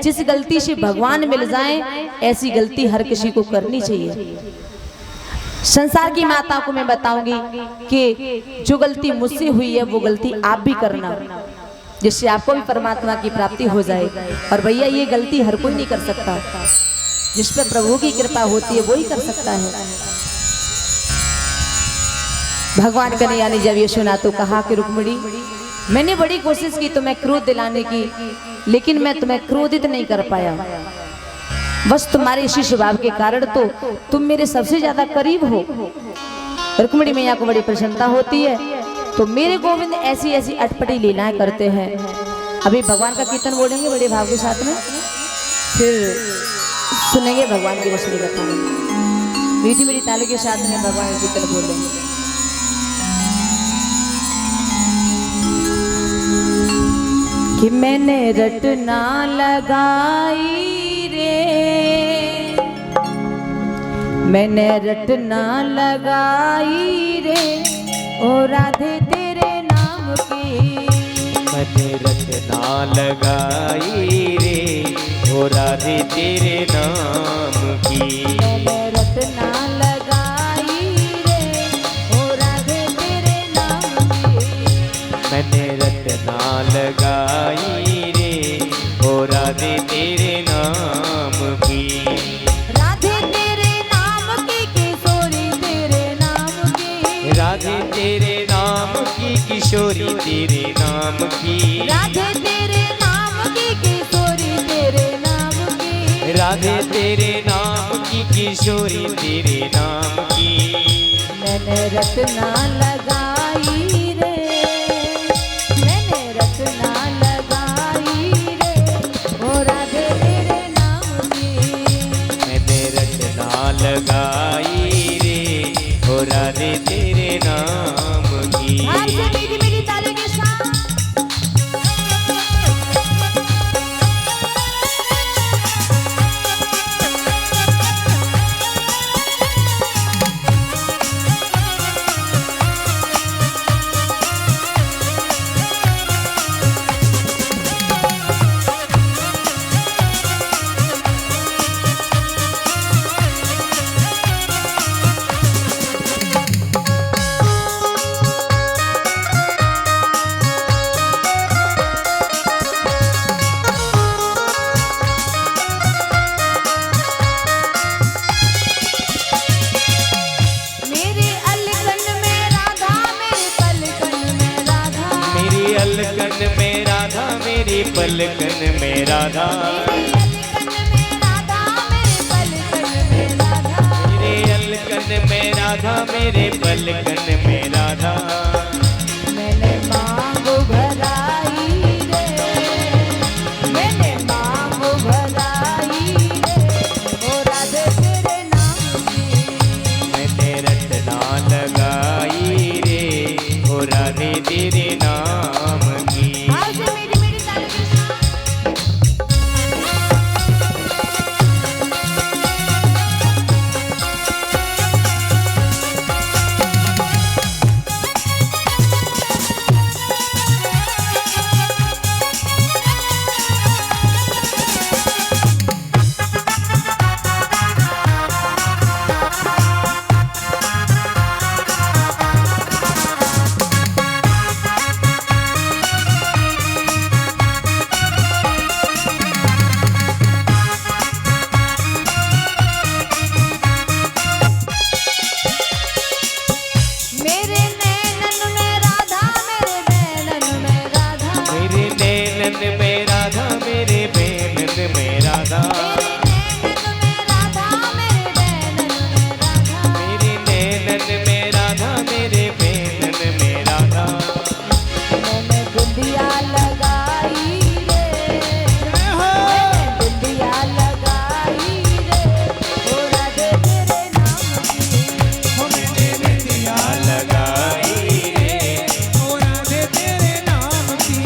जिस गलती से भगवान मिल जाएं, ऐसी गलती हर किसी को करनी चाहिए। संसार की माताओं को मैं बताऊंगी कि जो गलती मुझसे हुई है वो गलती आप भी करना, जिससे आपको भी परमात्मा की प्राप्ति हो जाए। और भैया ये गलती हर कोई नहीं कर सकता, जिस पर प्रभु की कृपा होती है वो ही कर सकता है। भगवान कन्हैया ने जब ये सुना तो कहा कि रुक्मिणी, मैंने बड़ी कोशिश की तुम्हें क्रोध दिलाने की, लेकिन मैं तुम्हें क्रोधित नहीं कर पाया। बस तुम्हारे इसी स्वभाव के कारण तो तुम मेरे सबसे ज्यादा करीब हो। रुक्मिणी मैया को बड़ी प्रसन्नता होती है, तो मेरे गोविंद ऐसी ऐसी अटपटी लीलाएं करते हैं। अभी भगवान का कीर्तन बोलेंगे बड़े भाव के साथ में, फिर सुनेंगे भगवान की रसली कथा। मीठी मीठी ताली के साथ में भगवान का कीर्तन बोलेंगे। कि मैंने रटना लगाई रे, मैंने रटना लगाई रे, ओ राधे तेरे नाम की। मैंने रटना लगाई रे, ओ राधे तेरे नाम की। मैंने रटना लगाई रे, ओ राधे तेरे नाम की। मैंने रटना लगाई रे, ओ राधे तेरे नाम की। राधे तेरे नाम की किशोरी तेरे नाम की। राधे तेरे नाम की किशोरी तेरे नाम नाम की, राधे तेरे नाम की किशोरी तेरे नाम की, राधे तेरे नाम की किशोरी तेरे नाम की। मैंने रत्ना लगाई रे, मैंने रत्ना लगाई रे, ओ राधे तेरे नाम की, मैंने रचना लगाई रे ओ राधे तेरे नाम की। हार से मीठी मीठी ताली के साथ मेरे अलकन में राधा मेरे पलकन में राधा, मेरी अलकन में राधा मेरी पलकन में राधा, मेरे अलकन में राधा मेरे पलकन में राधा, मेरे अलकन में राधा मेरे पलकन में राधा। मैंने मांग भराई रे, मैंने मांग भराई रे, ओ राधे तेरे नाम की, मैंने रटना लगाई रे ओ राधे तेरे नाम की। हार से मीठी मीठी ताली के साथ मेरे नैनन में राधा मेरे बैनन में राधा, मेरे नैनन में राधा मेरे बैनन में राधा, मेरे नैनन में राधा मेरे बैनन में राधा, मेरे नैनन में राधा मेरे बैनन में राधा। मैंने बिंदिया लगाई रे, मैंने बिंदिया लगाई रे, ओ राधे तेरे नाम की, मैंने बिंदिया लगाई रे ओ राधे तेरे नाम की।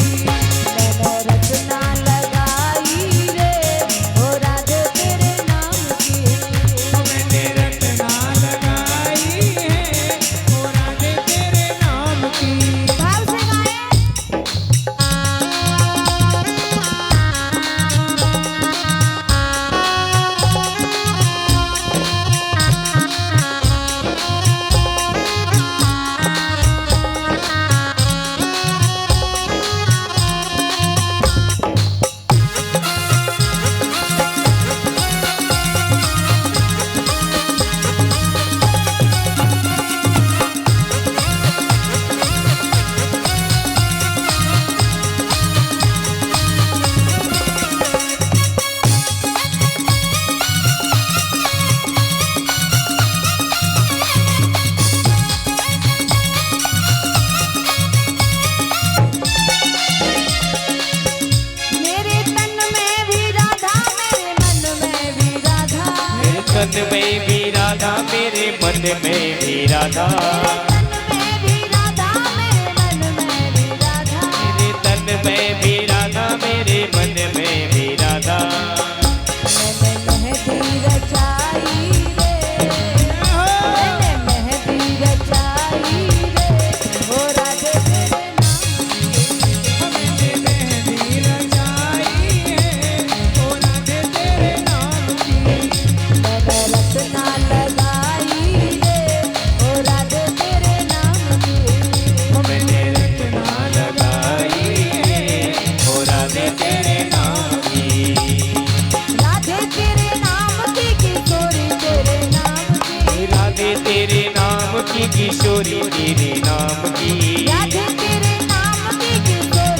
मैंने रचना लगाई रे, ओ राधे तेरे नाम की, मैंने रटना लगाई है ओ राधे तेरे नाम की। भाव से गाए मेरे तन में भी राधा मेरे मन में भी राधा, मेरे तन में भी राधा मेरे मन में भी राधा, मेरे तन में भी राधा मेरे मन में भी राधा, मेरे तन में भी राधा मेरे मन में भी राधा। मैंने मेहंदी रचाई रे, मैंने मेहंदी रचाई रे, ओ राधे तेरे नाम की, मैंने मेहंदी रचाई है ओ राधे तेरे नाम की। मैंने रत्ना लगाई रे, ओ राधे तेरे नाम की, मैंने रटना लगाई है ओ राधे तेरे नाम की। राधे तेरे नाम की किशोरी तेरे नाम की, राधे तेरे नाम की किशोरी तेरे नाम की। राधे तेरे नाम की किशोरी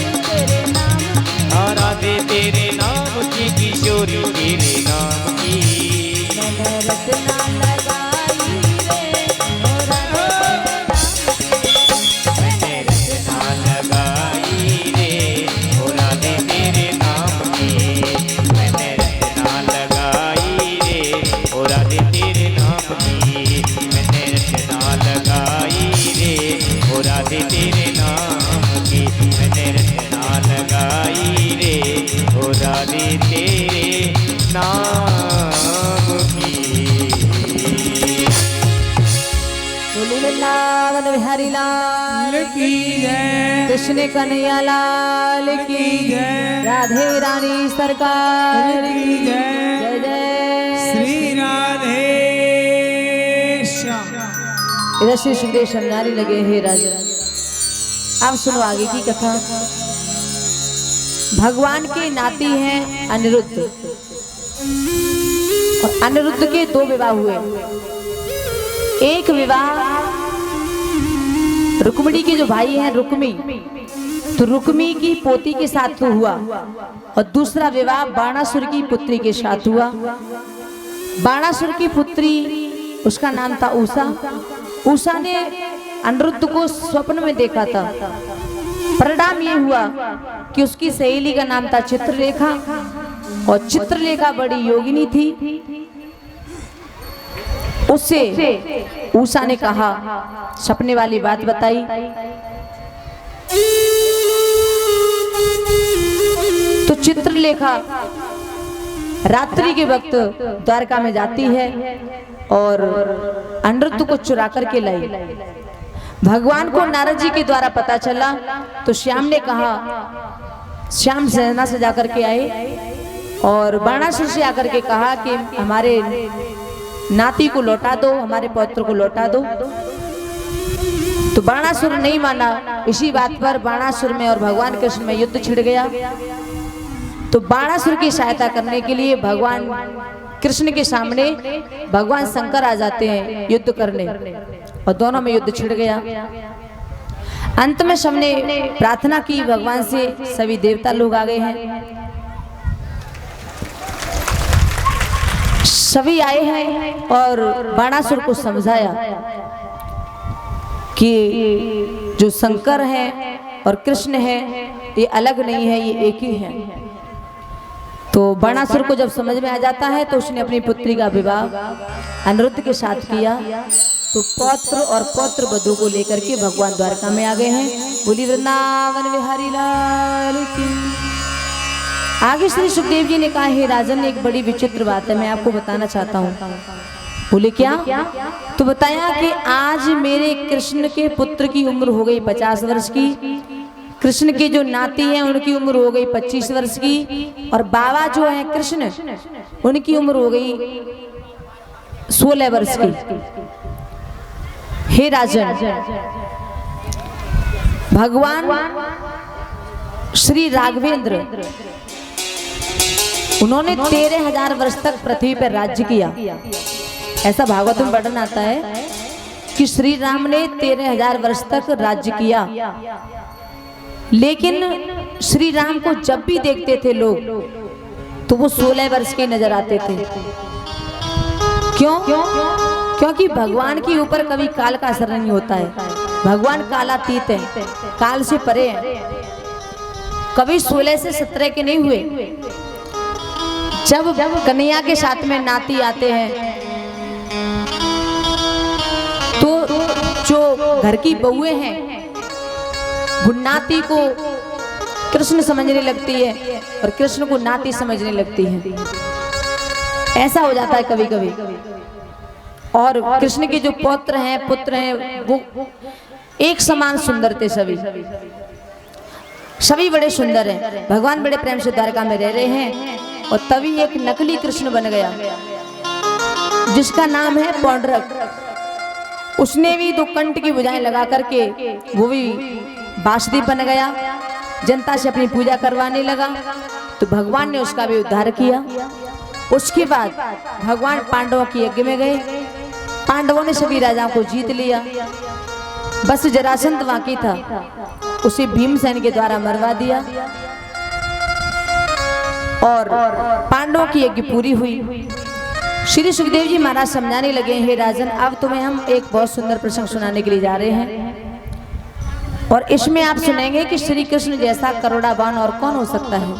कृष्ण कन्हैया लाल की जय। राधे रानी सरकार की जय जय श्री राधे श्याम। इधर श्री सुखदेव समझाने लगे हे राजा। अब सुनो आगे की कथा। भगवान के नाती हैं अनिरुद्ध और अनिरुद्ध के दो विवाह हुए। एक विवाह रुक्मिणी के जो भाई हैं रुक्मी, तो रुक्मी की पोती के साथ हुआ और दूसरा विवाह बाणासुर की पुत्री के साथ हुआ। बाणासुर की पुत्री उसका नाम था उषा। उषा ने अनिरुद्ध को स्वप्न में देखा था। परिणाम ये हुआ कि उसकी सहेली का नाम था चित्रलेखा और चित्रलेखा बड़ी योगिनी थी। उससे उषा ने कहा, सपने वाली बात बताई। तो चित्रलेखा रात्रि के वक्त द्वारका में जाती है और अनिरुद्ध को चुरा करके लाई। भगवान को नारद जी के द्वारा पता चला तो श्याम ने कहा, श्याम सेना से जाकर के आए और बाणासुर से आकर के कहा कि हमारे नाती को लौटा दो, हमारे पौत्र को लौटा दो। तो बाणासुर नहीं माना। इसी बात पर बाणासुर में और भगवान कृष्ण में युद्ध छिड़ गया। तो बाणासुर की सहायता करने के लिए भगवान कृष्ण के सामने भगवान शंकर आ जाते हैं युद्ध करने और दोनों में युद्ध छिड़ गया। अंत में सबने प्रार्थना की भगवान से, सभी देवता लोग आ गए हैं, सभी आए हैं और बाणासुर को समझाया कि जो शंकर है और कृष्ण है ये अलग नहीं है, ये एक ही है। तो बाणासुर को जब समझ में आ जाता है तो उसने अपनी पुत्री का विवाह अनिरुद्ध के साथ किया। तो पौत्र और पौत्र वधू को लेकर के भगवान द्वारका में आ गए हैं। बोली वृंदावन बिहारी लाल की। आगे श्री सुखदेव जी ने कहा, हे राजन एक बड़ी विचित्र बात है, मैं आपको बताना चाहता हूँ। बोले क्या? तो बताया कि आज मेरे कृष्ण के पुत्र की उम्र हो गई 50 वर्ष की, कृष्ण के जो नाती हैं उनकी उम्र हो गई 25 वर्ष की और बाबा जो है कृष्ण उनकी उम्र हो गई 16 वर्ष की। हे राजन, भगवान श्री राघवेंद्र उन्होंने 13,000 वर्ष तक पृथ्वी पर राज्य किया। ऐसा भागवत में वर्णन आता है कि श्री राम ने 13,000 वर्ष तक राज्य किया। लेकिन श्री राम को जब भी देखते थे लोग तो वो 16 वर्ष के नजर आते थे। क्यों? क्योंकि भगवान के ऊपर कभी काल का असर नहीं होता है। भगवान कालातीत है, काल से परे है। कभी 16 से 17 के नहीं हुए। जब कन्हैया के साथ में नाती आते हैं तो जो घर की बहुएं हैं वो नाती को कृष्ण समझने लगती है और कृष्ण को नाती समझने लगती है। ऐसा हो जाता है कभी कभी। और कृष्ण के जो पौत्र हैं पुत्र हैं वो एक समान सुंदर थे। सभी बड़े सुंदर हैं। भगवान बड़े प्रेम से द्वारका में रह रहे हैं और तभी एक नकली कृष्ण बन गया जिसका नाम है पौंड्रक। उसने भी 2 कंठ की भुजाएं लगा करके वो भी वासुदेव बन गया, जनता से अपनी पूजा करवाने लगा। तो भगवान ने उसका भी उद्धार किया। उसके बाद भगवान पांडवों के यज्ञ में गए। पांडवों ने सभी राजाओं को जीत लिया। बस जरासंध बाकी था, उसे भीमसेन के द्वारा मरवा दिया और पांडवों की यज्ञ पूरी हुई। श्री सुखदेव जी महाराज समझाने लगे, हे राजन अब तुम्हें हम एक बहुत सुंदर प्रसंग सुनाने के लिए जा रहे हैं और इसमें आप सुनेंगे कि श्री कृष्ण जैसा करुणावान और कौन हो सकता है।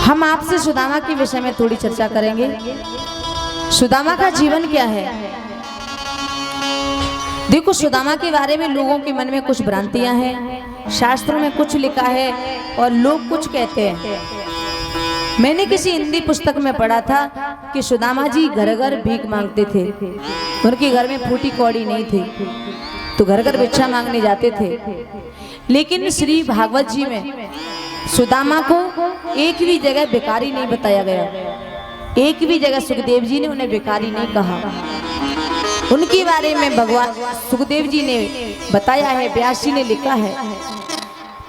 हम आपसे सुदामा के विषय में थोड़ी चर्चा करेंगे। सुदामा का जीवन क्या है? देखो, सुदामा के बारे में लोगों के मन में कुछ भ्रांतियां हैं, शास्त्रों में कुछ लिखा है और लोग कुछ कहते हैं। मैंने किसी हिंदी पुस्तक में पढ़ा था कि सुदामा जी घर घर भीख मांगते थे, उनके घर में फूटी कौड़ी नहीं थी। तो तो घर घर भिक्षा मांगने जाते थे। लेकिन श्री भागवत जी में सुदामा को एक भी जगह भिखारी नहीं बताया गया, एक भी जगह सुखदेव जी ने उन्हें भिखारी नहीं कहा। उनके बारे में भगवान सुखदेव जी ने बताया है, व्यास जी ने लिखा है,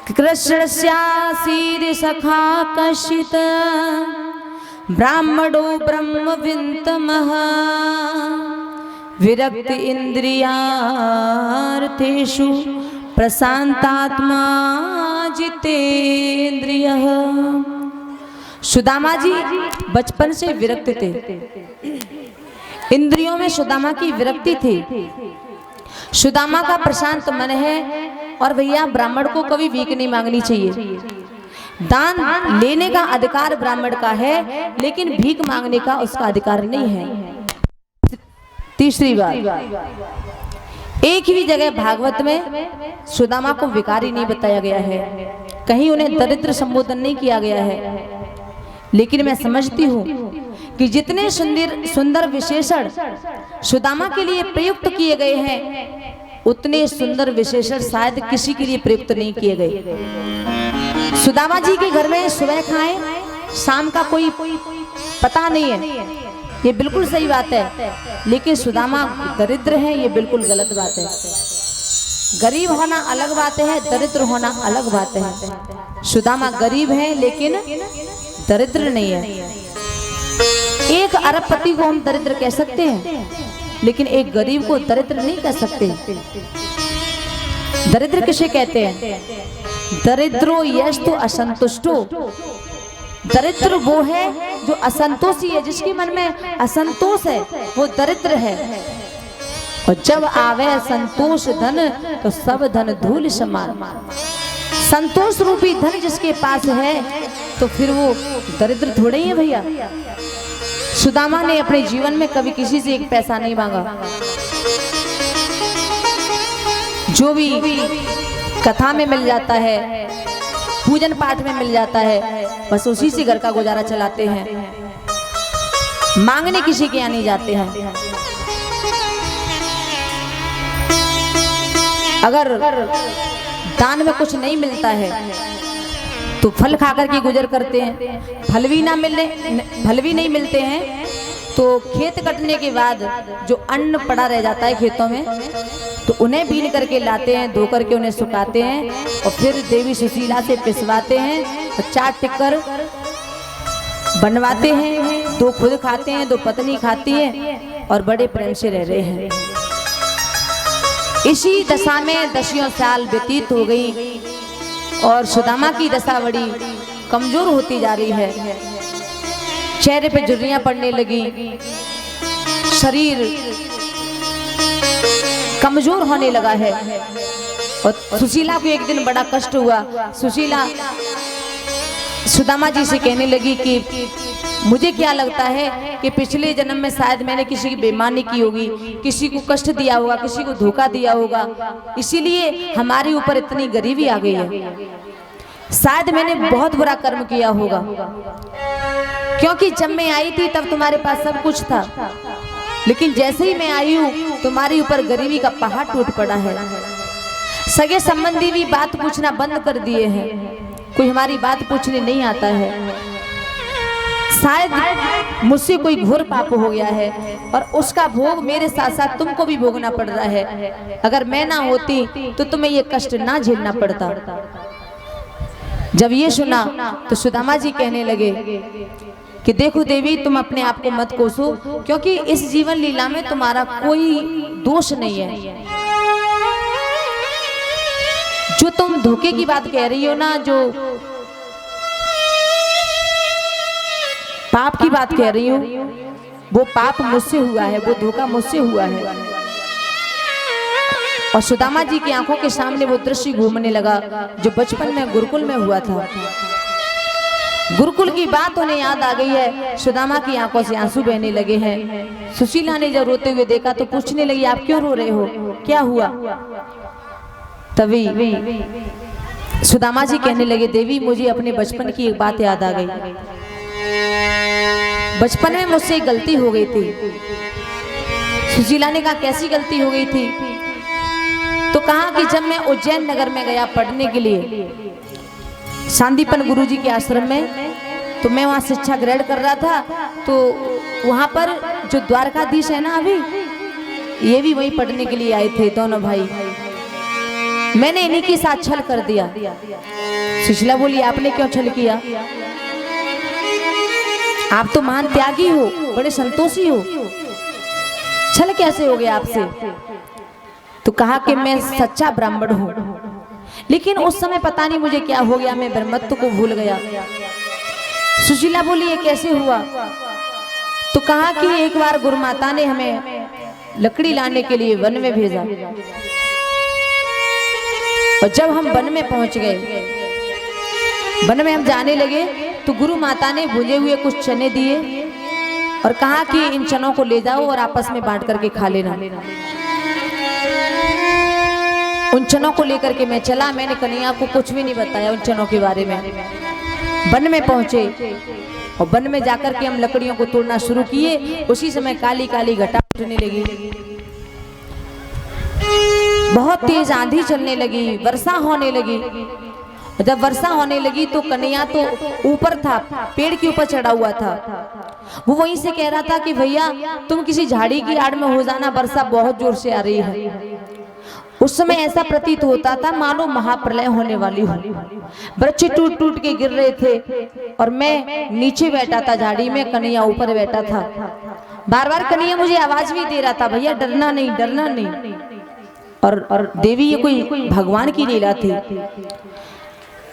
कृष्णस्यासीर सखा कशित ब्राह्मणो ब्रह्मविन्तमः विरक्त इंद्रियार्थेषु प्रशांतात्मा जितेंद्रियः। सुदामा जी बचपन से विरक्त थे, इंद्रियों में सुदामा की विरक्ति थी। सुदामा का प्रशांत मन है और भैया ब्राह्मण को कभी भीख नहीं मांगनी चाहिए। दान लेने का अधिकार ब्राह्मण का है, लेकिन भीख मांगने का उसका अधिकार नहीं है। तीसरी बात, एक भी जगह भागवत में सुदामा को भिखारी नहीं बताया गया है, कहीं उन्हें दरिद्र संबोधन नहीं किया गया है। लेकिन मैं समझती हूँ कि जितने सुंदर विशेषण सुदामा के लिए प्रयुक्त किए गए हैं, उतने सुंदर विशेषण शायद किसी के लिए प्रयुक्त नहीं किए गए। सुदामा जी के घर में सुबह खाएं शाम का कोई पता नहीं है, ये बिल्कुल सही बात है। लेकिन सुदामा दरिद्र है, ये बिल्कुल गलत बात है। गरीब होना अलग बात है, दरिद्र होना अलग बात है। सुदामा गरीब है लेकिन दरिद्र नहीं है। एक अरबपति को हम दरिद्र कह सकते हैं, लेकिन एक गरीब को दरिद्र नहीं कह सकते। दरिद्र किसे कहते हैं? दरिद्रो यस्तु असंतुष्टो। दरिद्र वो है जो असंतोषी है, जिसके मन में असंतोष है, वो दरिद्र है। और जब आवे संतोष धन तो सब धन धूल समान। संतोष रूपी धन जिसके पास है तो फिर वो दरिद्र थोड़े ही है भैया। सुदामा ने अपने जीवन में कभी किसी से एक पैसा नहीं मांगा। जो भी कथा में मिल जाता है, पूजन पाठ में मिल जाता है, बस उसी से घर का गुजारा चलाते हैं, मांगने किसी के यहाँ नहीं जाते हैं। अगर दान में कुछ नहीं मिलता है तो फल खाकर के गुजर करते हैं। फल भी नहीं मिलते हैं तो खेत कटने के बाद जो अन्न पड़ा रह जाता है खेतों में, तो उन्हें बीन करके लाते हैं, धो करके उन्हें सुखाते हैं और फिर देवी सुशीला से पिसवाते हैं और चाट टिक्कर बनवाते हैं। दो खुद खाते हैं, दो पत्नी खाती है और बड़े प्रेम से रह रहे हैं। इसी दशा में 10 साल व्यतीत हो गई और सुदामा की दशा बड़ी कमजोर होती जा रही है। चेहरे पे झुर्रियां पड़ने लगी, शरीर कमजोर होने लगा है। और सुशीला को एक दिन बड़ा कष्ट हुआ। सुशीला सुदामा जी से कहने लगी कि मुझे क्या लगता है कि पिछले जन्म में शायद मैंने किसी की बेईमानी की होगी, किसी को कष्ट दिया होगा, किसी को धोखा दिया होगा, इसीलिए हमारे ऊपर इतनी गरीबी आ गई है। शायद मैंने बहुत बुरा कर्म किया होगा, क्योंकि जब मैं आई थी तब तुम्हारे पास सब कुछ था, लेकिन जैसे ही मैं आई हूँ तुम्हारे ऊपर गरीबी का पहाड़ टूट पड़ा है। सगे संबंधी भी बात पूछना बंद कर दिए हैं, कोई हमारी बात पूछने नहीं आता है। शायद मुझसे कोई घोर पाप हो गया है और उसका भोग मेरे साथ साथ तुमको भी भोगना पड़ रहा है। अगर मैं ना होती तो तुम्हें ये कष्ट ना झेलना पड़ता। जब ये सुना तो सुदामा जी कहने लगे कि देखो देवी, तुम अपने आप को मत कोसो, क्योंकि इस जीवन लीला में तुम्हारा कोई दोष नहीं है। जो तुम धोखे की बात कह रही हो ना, जो पाप की बात कह रही हो, वो पाप मुझसे हुआ है, वो धोखा मुझसे हुआ है। और सुदामा जी की आंखों के सामने वो दृश्य घूमने लगा जो बचपन में गुरुकुल में हुआ था। गुरुकुल की बात उन्हें याद आ गई है। सुदामा की आंखों से आंसू बहने लगे हैं। सुशीला ने जब रोते हुए देखा तो पूछने लगी, आप क्यों रो रहे हो, क्या हुआ? तभी सुदामा जी कहने लगे, देवी मुझे अपने बचपन की एक बात याद आ गई। बचपन में मुझसे एक गलती हो गई थी। सुशीला ने कहा, कैसी गलती हो गई थी? तो कहा कि जब मैं उज्जैन नगर में गया पढ़ने के लिए सांदीपन गुरुजी के आश्रम में, तो मैं वहाँ शिक्षा ग्रहण कर रहा था। तो वहाँ पर जो द्वारकाधीश है ना, अभी ये भी वहीं पढ़ने के लिए आए थे दोनों भाई। मैंने इन्हीं के साथ छल कर दिया। सुशीला बोली आपने क्यों छल किया? आप तो महान त्यागी हो, बड़े संतोषी हो, छल कैसे हो गया आपसे? तो कहा कि मैं सच्चा ब्राह्मण हूं, लेकिन उस समय पता नहीं मुझे क्या हो गया, मैं ब्रह्मत्व को भूल गया। सुशीला बोली ये कैसे हुआ? तो कहा कि एक बार गुरु माता ने हमें लकड़ी लाने के लिए वन में भेजा, और जब हम वन में पहुंच गए, वन में हम जाने लगे, तो गुरु माता ने भुने हुए कुछ चने दिए और कहा कि इन चनों को ले जाओ और आपस में बांट करके खा लेना। उन चनों को लेकर के मैं चला। मैंने कन्हैया को कुछ भी नहीं बताया उन चनों के बारे में। वन में पहुंचे और वन में जाकर के हम लकड़ियों को तोड़ना शुरू किए। उसी समय काली काली घटा उठने लगी, बहुत तेज आंधी चलने लगी, वर्षा होने लगी। जब वर्षा होने लगी तो कन्हैया तो ऊपर था, पेड़ के ऊपर चढ़ा हुआ था। वो वहीं से कह रहा था कि भैया तुम किसी झाड़ी की आड़ में हो जाना, वर्षा बहुत जोर से आ रही है। उस समय ऐसा प्रतीत होता था मानो महाप्रलय होने वाली हो। वृक्ष टूट टूट के गिर रहे थे और मैं नीचे बैठा था झाड़ी में, कन्हैया ऊपर बैठा था। बार बार कन्हैया मुझे आवाज भी दे रहा था, भैया डरना नहीं, डरना नहीं। और देवी ये कोई भगवान की लीला थी।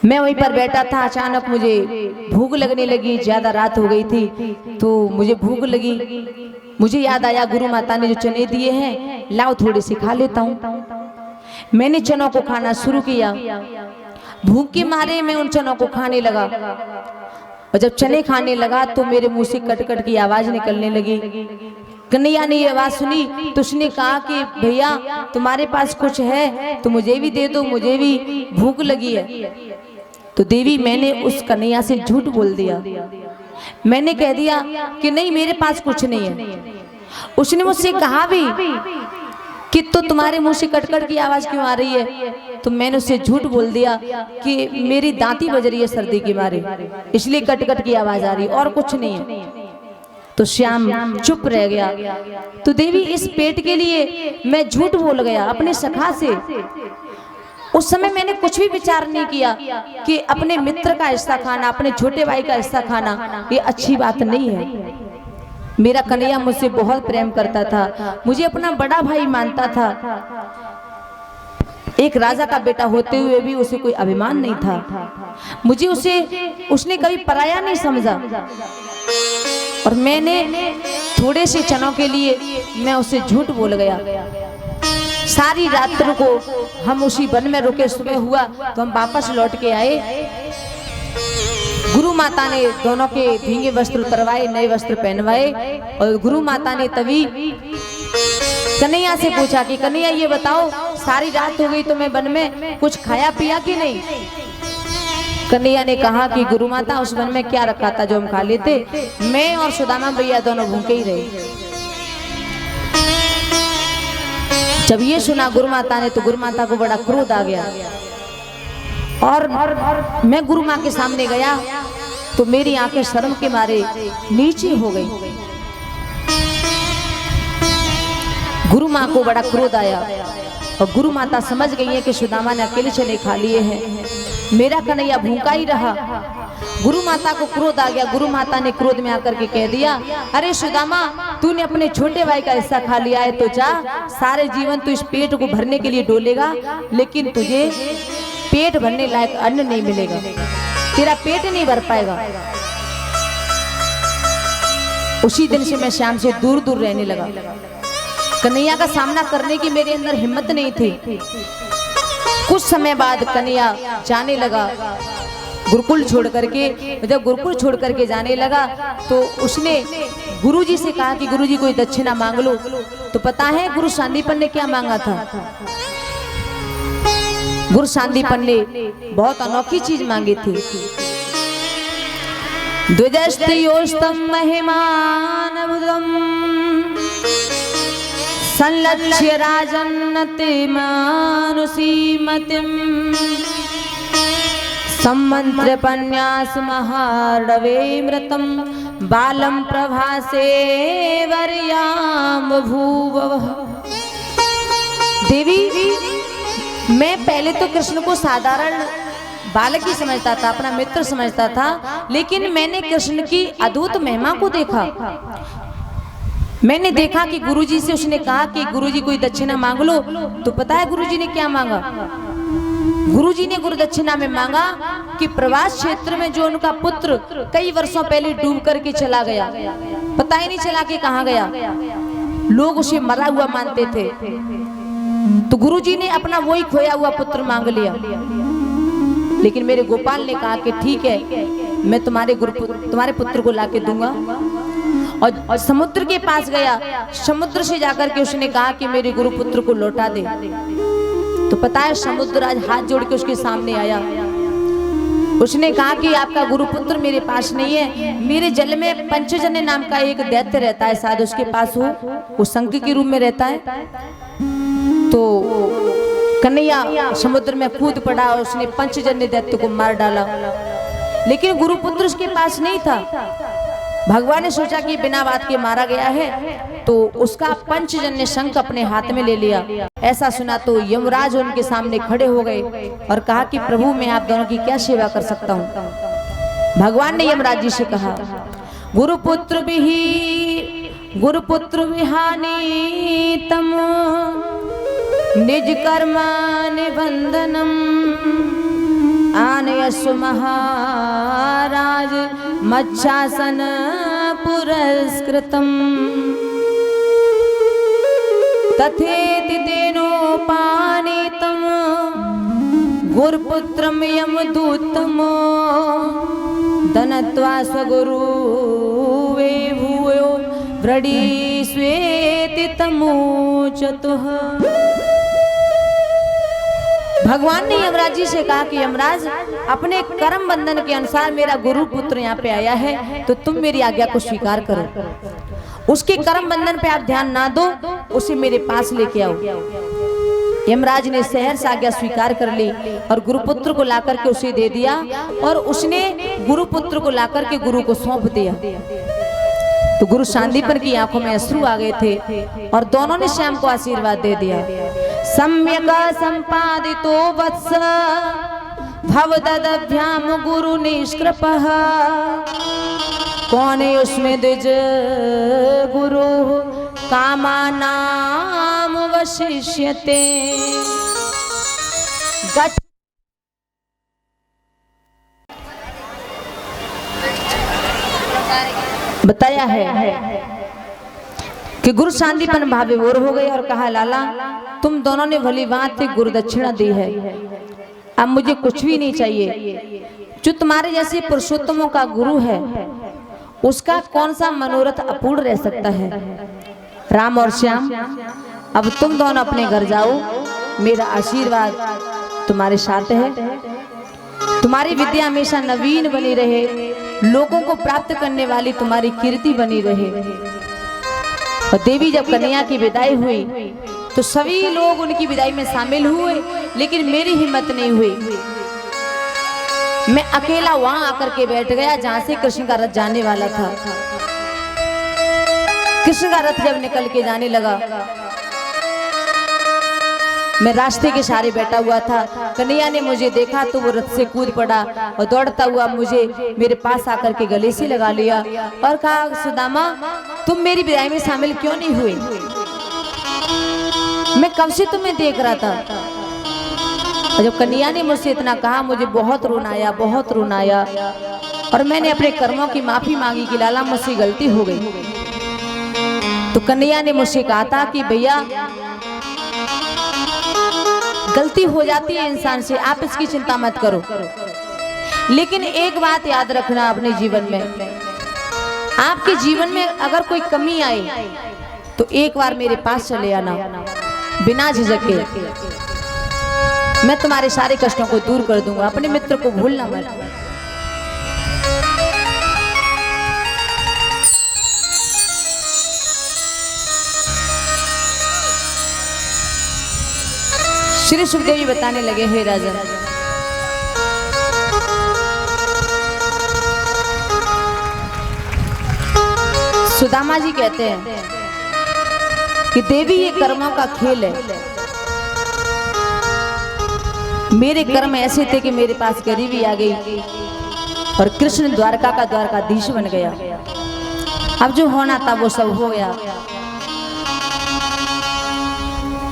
मैं वहीं पर बैठा था, अचानक मुझे भूख लगने लगी, ज्यादा रात हो गई थी तो मुझे भूख लगी। मुझे याद आया गुरु माता ने जो चने दिए हैं, लाओ थोड़े से खा लेता हूँ। मैंने चनों को खाना शुरू किया। भूख के मारे मैं उन चनों को खाने लगा, और जब चने खाने लगा तो मेरे मुंह से कट कट की आवाज निकलने लगी। कन्हैया ने ये आवाज सुनी तो उसने कहा कि भैया तुम्हारे पास कुछ है तो मुझे भी दे दो, मुझे भी भूख लगी है। तो देवी मैंने उस कन्हैया से झूठ बोल दिया। मैंने कह दिया कि नहीं मेरे पास कुछ नहीं है। उसने मुझसे कहा भी कि तो तुम्हारे मुंह से कटकट की आवाज क्यों आ रही है? तो मैंने उससे झूठ बोल दिया कि मेरी दांती बज रही है सर्दी के मारे, इसलिए कटकट की आवाज आ रही, और कुछ नहीं है। तो श्याम चुप रह गया। तो देवी इस पेट के लिए मैं झूठ बोल गया अपने सखा से। उस समय मैंने कुछ भी विचार नहीं किया कि अपने मित्र का हिस्सा खाना, अपने छोटे भाई का हिस्सा खाना ये अच्छी बात नहीं है। मेरा कन्हैया मुझसे बहुत प्रेम करता था, मुझे अपना बड़ा भाई मानता था। एक राजा का बेटा होते हुए भी उसे कोई अभिमान नहीं था। मुझे उसने कभी पराया नहीं समझा। और मैंने थोड़े से चनों के लिए मैं उससे झूठ बोल गया। सारी रात्र को हम उसी वन में रुके। सुबह हुआ तो हम वापस लौट के आए। गुरु माता ने दोनों के भीगे वस्त्र उतरवाए, नए वस्त्र पहनवाए, और गुरु माता ने तभी कन्हैया से पूछा कि कन्हैया ये बताओ सारी रात हो गई तो मैं वन में कुछ खाया पिया कि नहीं? कन्हैया ने कहा कि गुरु माता उस वन में क्या रखा था जो हम खा लेते? मैं और सुदामा भैया दोनों भूखे ही रहे। जब ये सुना गुरु माता ने तो गुरु माता को बड़ा क्रोध आ गया, और मैं गुरु माँ के सामने गया तो मेरी आंखें शर्म के मारे नीचे हो गई। गुरु माँ को बड़ा क्रोध आया और गुरु माता समझ गई है कि सुदामा ने अकेले चने खा लिए हैं, मेरा कन्हैया भूखा ही रहा। गुरु माता को क्रोध आ गया। गुरु माता ने क्रोध में आकर के कह दिया, अरे सुदामा तूने अपने छोटे भाई का हिस्सा खा लिया है तो जा, सारे जीवन तू इस पेट को भरने के लिए डोलेगा, लेकिन तुझे पेट भरने लायक अन्न नहीं मिलेगा, तेरा पेट नहीं भर पाएगा। उसी दिन से मैं श्याम से दूर दूर रहने लगा। कन्हैया का सामना करने की मेरे अंदर हिम्मत नहीं थी। कुछ समय बाद कन्हैया जाने लगा गुरुकुल छोड़ करके। जब गुरुकुल छोड़ करके जाने लगा तो उसने गुरुजी से कहा कि गुरुजी कोई दक्षिणा मांग लो। तो पता है गुरु सांदीपन ने क्या मांगा था? गुरु सांदीपन ने बहुत अनोखी चीज मांगी थी। द्विजस्त्रियोस्तम महिमानबुदम संलक्ष्य राजन्नति मानुषीमतिं सम्मन्त्र्य पन्यास महार्णवे मृतं बालं प्रभासे वर्याम भूवः। देवी, मैं पहले तो कृष्ण को साधारण बालक ही समझता था, अपना मित्र समझता था, लेकिन मैंने कृष्ण की अद्भुत महिमा को देखा। मैंने देखा कि गुरुजी से उसने कहा कि गुरुजी कोई दक्षिणा मांग लो, तो पता है गुरुजी ने क्या मांगा? गुरुजी ने गुरु दक्षिणा में मांगा कि प्रवास क्षेत्र में जो उनका पुत्र कई वर्षों पहले डूब करके चला गया, पता ही नहीं चला कि कहाँ गया, लोग उसे मरा हुआ मानते थे, तो गुरुजी ने अपना वही खोया हुआ पुत्र मांग लिया। लेकिन मेरे गोपाल ने कहा कि ठीक है, मैं तुम्हारे पुत्र को लाके दूंगा। और समुद्र के पास गया, समुद्र से जाकर के उसने कहा कि मेरे गुरु पुत्र को लौटा दे। तो पता है समुद्र आज हाथ जोड़ के उसके सामने आया। उसने कहा कि आपका गुरुपुत्र मेरे पास नहीं है, मेरे जल में पंचजन्य नाम का एक दैत्य रहता है, शायद उसके पास हो, वो शंख के रूप में रहता है। तो कन्हैया समुद्र में कूद पड़ा और उसने पंचजन्य दैत्य को मार डाला। लेकिन गुरुपुत्र उसके पास नहीं था। भगवान ने सोचा कि बिना बात के मारा गया है, तो उसका पंचजन्य शंख अपने हाथ में ले लिया। ऐसा सुना तो यमराज उनके सामने खड़े हो गए और कहा कि प्रभु, मैं आप दोनों की क्या सेवा कर सकता हूँ? भगवान ने यमराज जी से कहा, गुरुपुत्र विहानी तम निज कर्मा निबंधनम आनयस्व महाराज मच्छासन पुरस्कृतम तथेति तेनोपानीतम गुरुपुत्रम यमदूतम दनत्वा स्वगुरुवे भूयो व्रडी स्वेति तमोचतुः। भगवान ने यमराज जी से कहा कि यमराज, अपने कर्म बंधन के अनुसार मेरा गुरु पुत्र यहाँ पे आया है, तो तुम मेरी आज्ञा को स्वीकार करो। उसके कर्म बंधन पे आप ध्यान ना दो, उसे मेरे पास लेके आओ। यमराज ने शहर से आज्ञा स्वीकार कर ली और गुरुपुत्र को लाकर के उसे दे दिया, और उसने गुरुपुत्र को लाकर के गुरु को सौंप दिया। तो गुरु शांतिपन की आंखों में अश्रु आ गए थे और दोनों ने श्याम को आशीर्वाद दे दिया। सम्यक संपादितो वत्स भवदभ्याम गुरु निष्कृपः कौन उसमें द्विज गुरु कामानाम वशिष्यते। बताया है कि गुरु शांतिपन भाविभोर हो गए और कहा, लाला तुम दोनों ने भली बात गुरु दक्षिणा दी है, अब मुझे कुछ भी नहीं चाहिए। जो तुम्हारे जैसे पुरुषोत्तमों का गुरु है, उसका कौन सा मनोरथ अपूर्ण रह सकता है। राम और श्याम, अब तुम दोनों अपने घर जाओ, मेरा आशीर्वाद तुम्हारे साथ है। तुम्हारी विद्या हमेशा नवीन बनी रहे, लोगों को प्राप्त करने वाली तुम्हारी कीर्ति बनी रहे। और देवी जब कन्हैया की विदाई हुई तो सभी लोग उनकी विदाई में शामिल हुए, लेकिन मेरी हिम्मत नहीं हुई। मैं अकेला वहां आकर के बैठ गया जहां से कृष्ण का रथ जाने वाला था। कृष्ण का रथ जब निकल के जाने लगा, मैं रास्ते के सहारे बैठा हुआ था। कन्हैया ने मुझे देखा तो वो रथ से कूद पड़ा और दौड़ता हुआ मुझे मेरे पास आकर के गले से लगा लिया और कहा, सुदामा तुम मेरी विदाई में शामिल क्यों नहीं हुए? मैं कब से तुम्हें देख रहा था। और जब कन्हैया ने मुझसे इतना कहा, मुझे बहुत रोना आया, बहुत रोना आया, और मैंने अपने कर्मों की माफी मांगी कि लाला मुझसे गलती हो गई। तो कन्हैया ने मुझसे कहा था कि भैया गलती हो जाती है इंसान से, आप इसकी चिंता मत करो, लेकिन एक बात याद रखना अपने जीवन में, आपके जीवन में अगर कोई कमी आए तो एक बार मेरे पास चले आना बिना झिझक के। मैं तुम्हारे सारे कष्टों को दूर कर दूंगा। अपने मित्र को भूलना मत। श्री सुखदेव जी बताने लगे, हे राजन, सुदामा जी कहते हैं कि देवी ये कर्मों का खेल है। मेरे कर्म ऐसे थे कि मेरे पास गरीबी आ गई और कृष्ण द्वारका का द्वारकाधीश बन गया। अब जो होना था वो सब हो गया।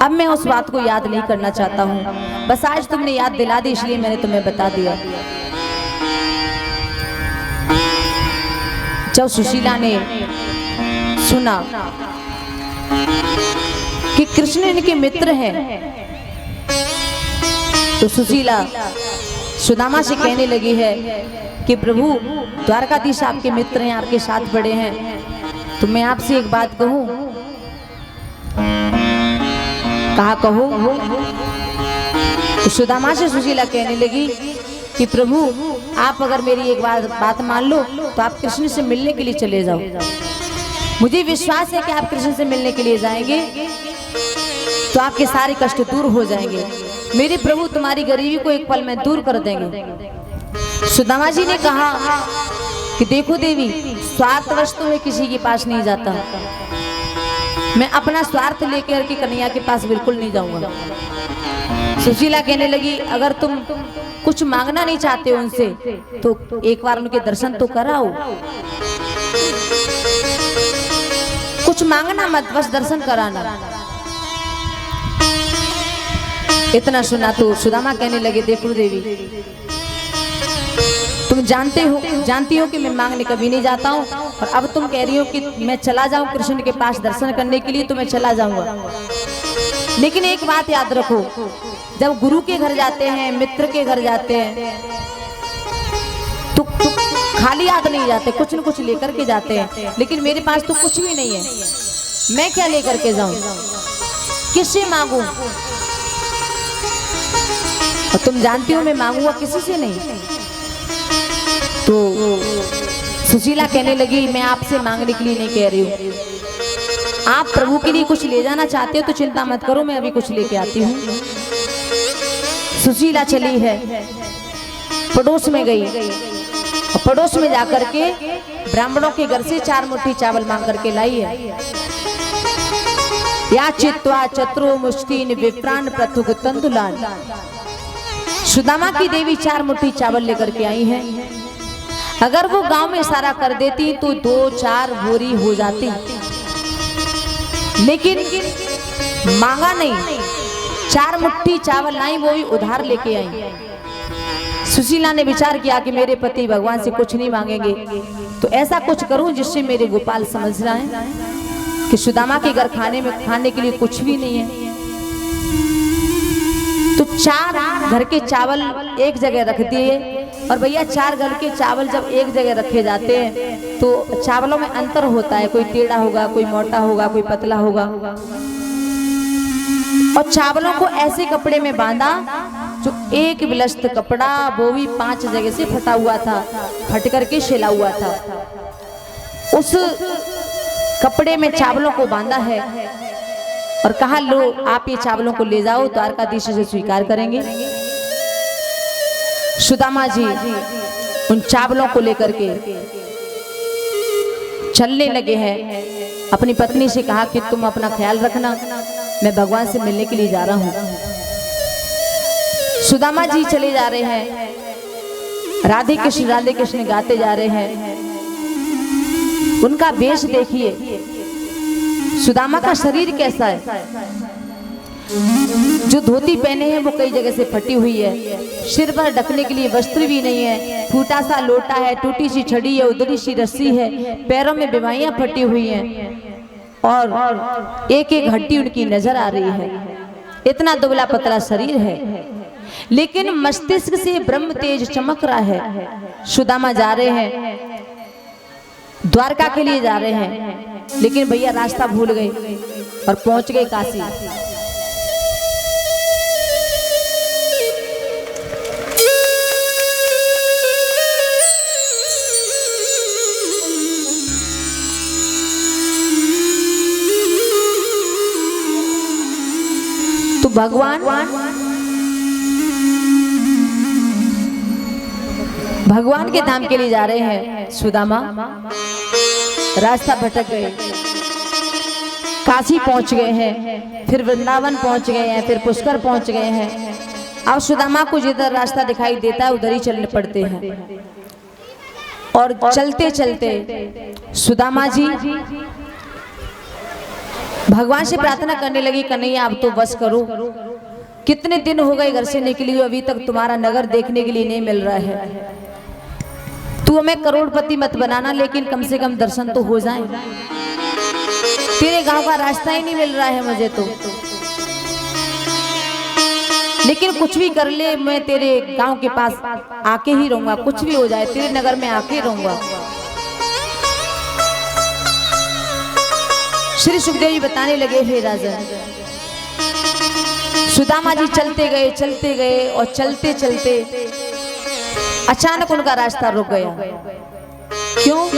अब मैं उस बात को याद नहीं करना चाहता हूँ। बस आज तुमने याद दिला दी, इसलिए मैंने तुम्हें बता दिया। जब सुशीला ने सुना कि कृष्ण इनके मित्र हैं, तो सुशीला सुदामा से कहने लगी है कि प्रभु, द्वारकाधीश आपके मित्र हैं, आपके साथ बड़े हैं, तो मैं आपसे एक बात कहूं। कहा कहो। तो सुदामा से सुशीला कहने लगी कि प्रभु, आप अगर मेरी एक बात मान लो तो आप कृष्ण से मिलने के लिए चले जाओ। मुझे विश्वास है कि आप कृष्ण से मिलने के लिए जाएंगे तो आपके सारे कष्ट दूर हो जाएंगे। मेरे प्रभु तुम्हारी गरीबी को एक पल में दूर कर देंगे। सुदामा जी ने कहा कि देखो देवी, स्वार्थवश तो मैं किसी के पास नहीं जाता। मैं अपना स्वार्थ लेकर के कन्हैया के पास बिल्कुल नहीं जाऊंगा। सुशीला कहने लगी, अगर तुम कुछ मांगना नहीं चाहते उनसे तो एक बार उनके दर्शन तो कराओ। कुछ मांगना मत, बस दर्शन कराना। इतना सुना तो सुदामा कहने लगे, देखो देवी, तुम जानती हो कि मैं मांगने कभी नहीं जाता हूँ, और अब तुम कह रही हो कि मैं चला जाऊं कृष्ण के पास दर्शन करने के लिए, तो मैं चला जाऊंगा। लेकिन एक बात याद रखो, जब गुरु के घर जाते हैं, मित्र के घर जाते हैं, तो खाली हाथ नहीं जाते, कुछ न कुछ लेकर के जाते हैं। लेकिन मेरे पास तो कुछ भी नहीं है, मैं क्या लेकर के जाऊं, किससे मांगू? और तुम जानती हो मैं मांगूंगा किसी से नहीं। तो सुशीला कहने लगी, मैं आपसे मांगने के लिए नहीं कह रही हूँ, आप प्रभु के लिए कुछ ले जाना चाहते हो तो चिंता मत करो, मैं अभी कुछ लेके आती हूँ। सुशीला चली है, पड़ोस में गई, और पड़ोस में जाकर के ब्राह्मणों के घर से 4 मुट्ठी चावल मांग करके लाई है। या चित्वा चतुरो मुष्टिन विप्रान प्रथुक तंदुलान। सुदामा की देवी 4 मुट्ठी चावल लेकर के आई है। अगर वो गांव में सारा कर देती तो 2-4 बोरी हो जाती, लेकिन मांगा नहीं, 4 मुट्ठी चावल लाई, वो ही उधार लेके आई। सुशीला ने विचार किया कि मेरे पति भगवान से कुछ नहीं मांगेंगे, तो ऐसा कुछ करूं जिससे मेरे गोपाल समझ रहे हैं कि सुदामा के घर खाने के लिए कुछ भी नहीं है। तो 4 घर के चावल एक जगह रख दिए। और भैया 4 घर के चावल जब एक जगह रखे जाते हैं तो चावलों में अंतर होता है, कोई टेढ़ा होगा, कोई मोटा होगा, कोई पतला होगा। और चावलों को ऐसे कपड़े में बांधा जो एक विलस्त कपड़ा, वो भी 5 जगह से फटा हुआ था, फट करके शिला हुआ था। उस कपड़े में चावलों को बांधा है और कहा, लो आप ये चावलों को ले जाओ, द्वारकाधीश से स्वीकार करेंगे। सुदामा जी उन चावलों को लेकर के चलने लगे हैं। अपनी पत्नी से कहा कि तुम अपना ख्याल रखना, मैं भगवान से मिलने के लिए जा रहा हूं। सुदामा जी चले जा रहे हैं, राधे कृष्ण गाते जा रहे हैं। उनका वेश देखिए, सुदामा का शरीर कैसा है। जो धोती पहने हैं वो कई जगह से फटी हुई है, सिर पर ढकने के लिए वस्त्र भी नहीं है, फूटा सा लोटा है, टूटी सी छड़ी है, उधरी सी रस्सी है, पैरों में बीमारियां फटी हुई हैं और एक एक हड्डी उनकी नजर आ रही है। इतना दुबला पतला शरीर है, लेकिन मस्तिष्क से ब्रह्म तेज चमक रहा है। सुदामा जा रहे हैं, द्वारका के लिए जा रहे हैं, लेकिन भैया रास्ता भूल गए और पहुंच गए काशी। तो भगवान भगवान के धाम के लिए जा रहे हैं सुदामा। रास्ता भटक गए, काशी पहुंच गए हैं, फिर वृंदावन पहुंच गए हैं, फिर पुष्कर पहुंच गए हैं। अब सुदामा को जिधर रास्ता दिखाई देता है उधर ही चलने पड़ते हैं। और चलते चलते सुदामा जी भगवान से प्रार्थना करने लगी, कन्हैया अब तो बस करो, कितने दिन हो गए घर से निकली हो, अभी तक तुम्हारा नगर देखने के लिए नहीं मिल रहा है। तू हमें करोड़पति मत बनाना, लेकिन कम से कम दर्शन तो हो जाए। तेरे गांव का रास्ता ही नहीं मिल रहा है मुझे तो, लेकिन कुछ भी कर ले, मैं तेरे गांव के पास आके ही रहूंगा, कुछ भी हो जाए तेरे नगर में आके रहूंगा। श्री सुखदेव जी बताने लगे, हे राजन, सुदामा जी चलते गए और चलते चलते अचानक उनका रास्ता रुक गया। क्यों?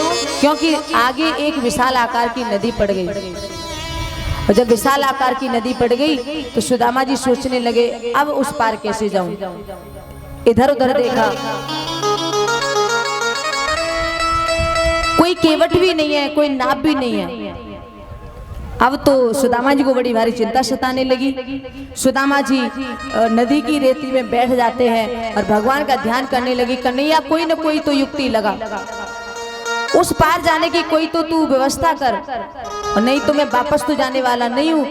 क्योंकि आगे एक विशाल आकार की नदी पड़ गई। और जब विशाल आकार की नदी पड़ गई तो सुदामा जी सोचने लगे, अब उस पार कैसे जाऊं। इधर उधर देखा, कोई केवट भी नहीं है, कोई नाव भी नहीं है। अब तो सुदामा जी को बड़ी भारी चिंता सताने लगी। सुदामा जी नदी की रेती में बैठ जाते हैं और भगवान का ध्यान करने लगी, कन्हैया कोई न कोई तो युक्ति लगा, उस पार जाने की कोई तो तू व्यवस्था कर, और नहीं तो मैं वापस तो जाने वाला नहीं हूँ।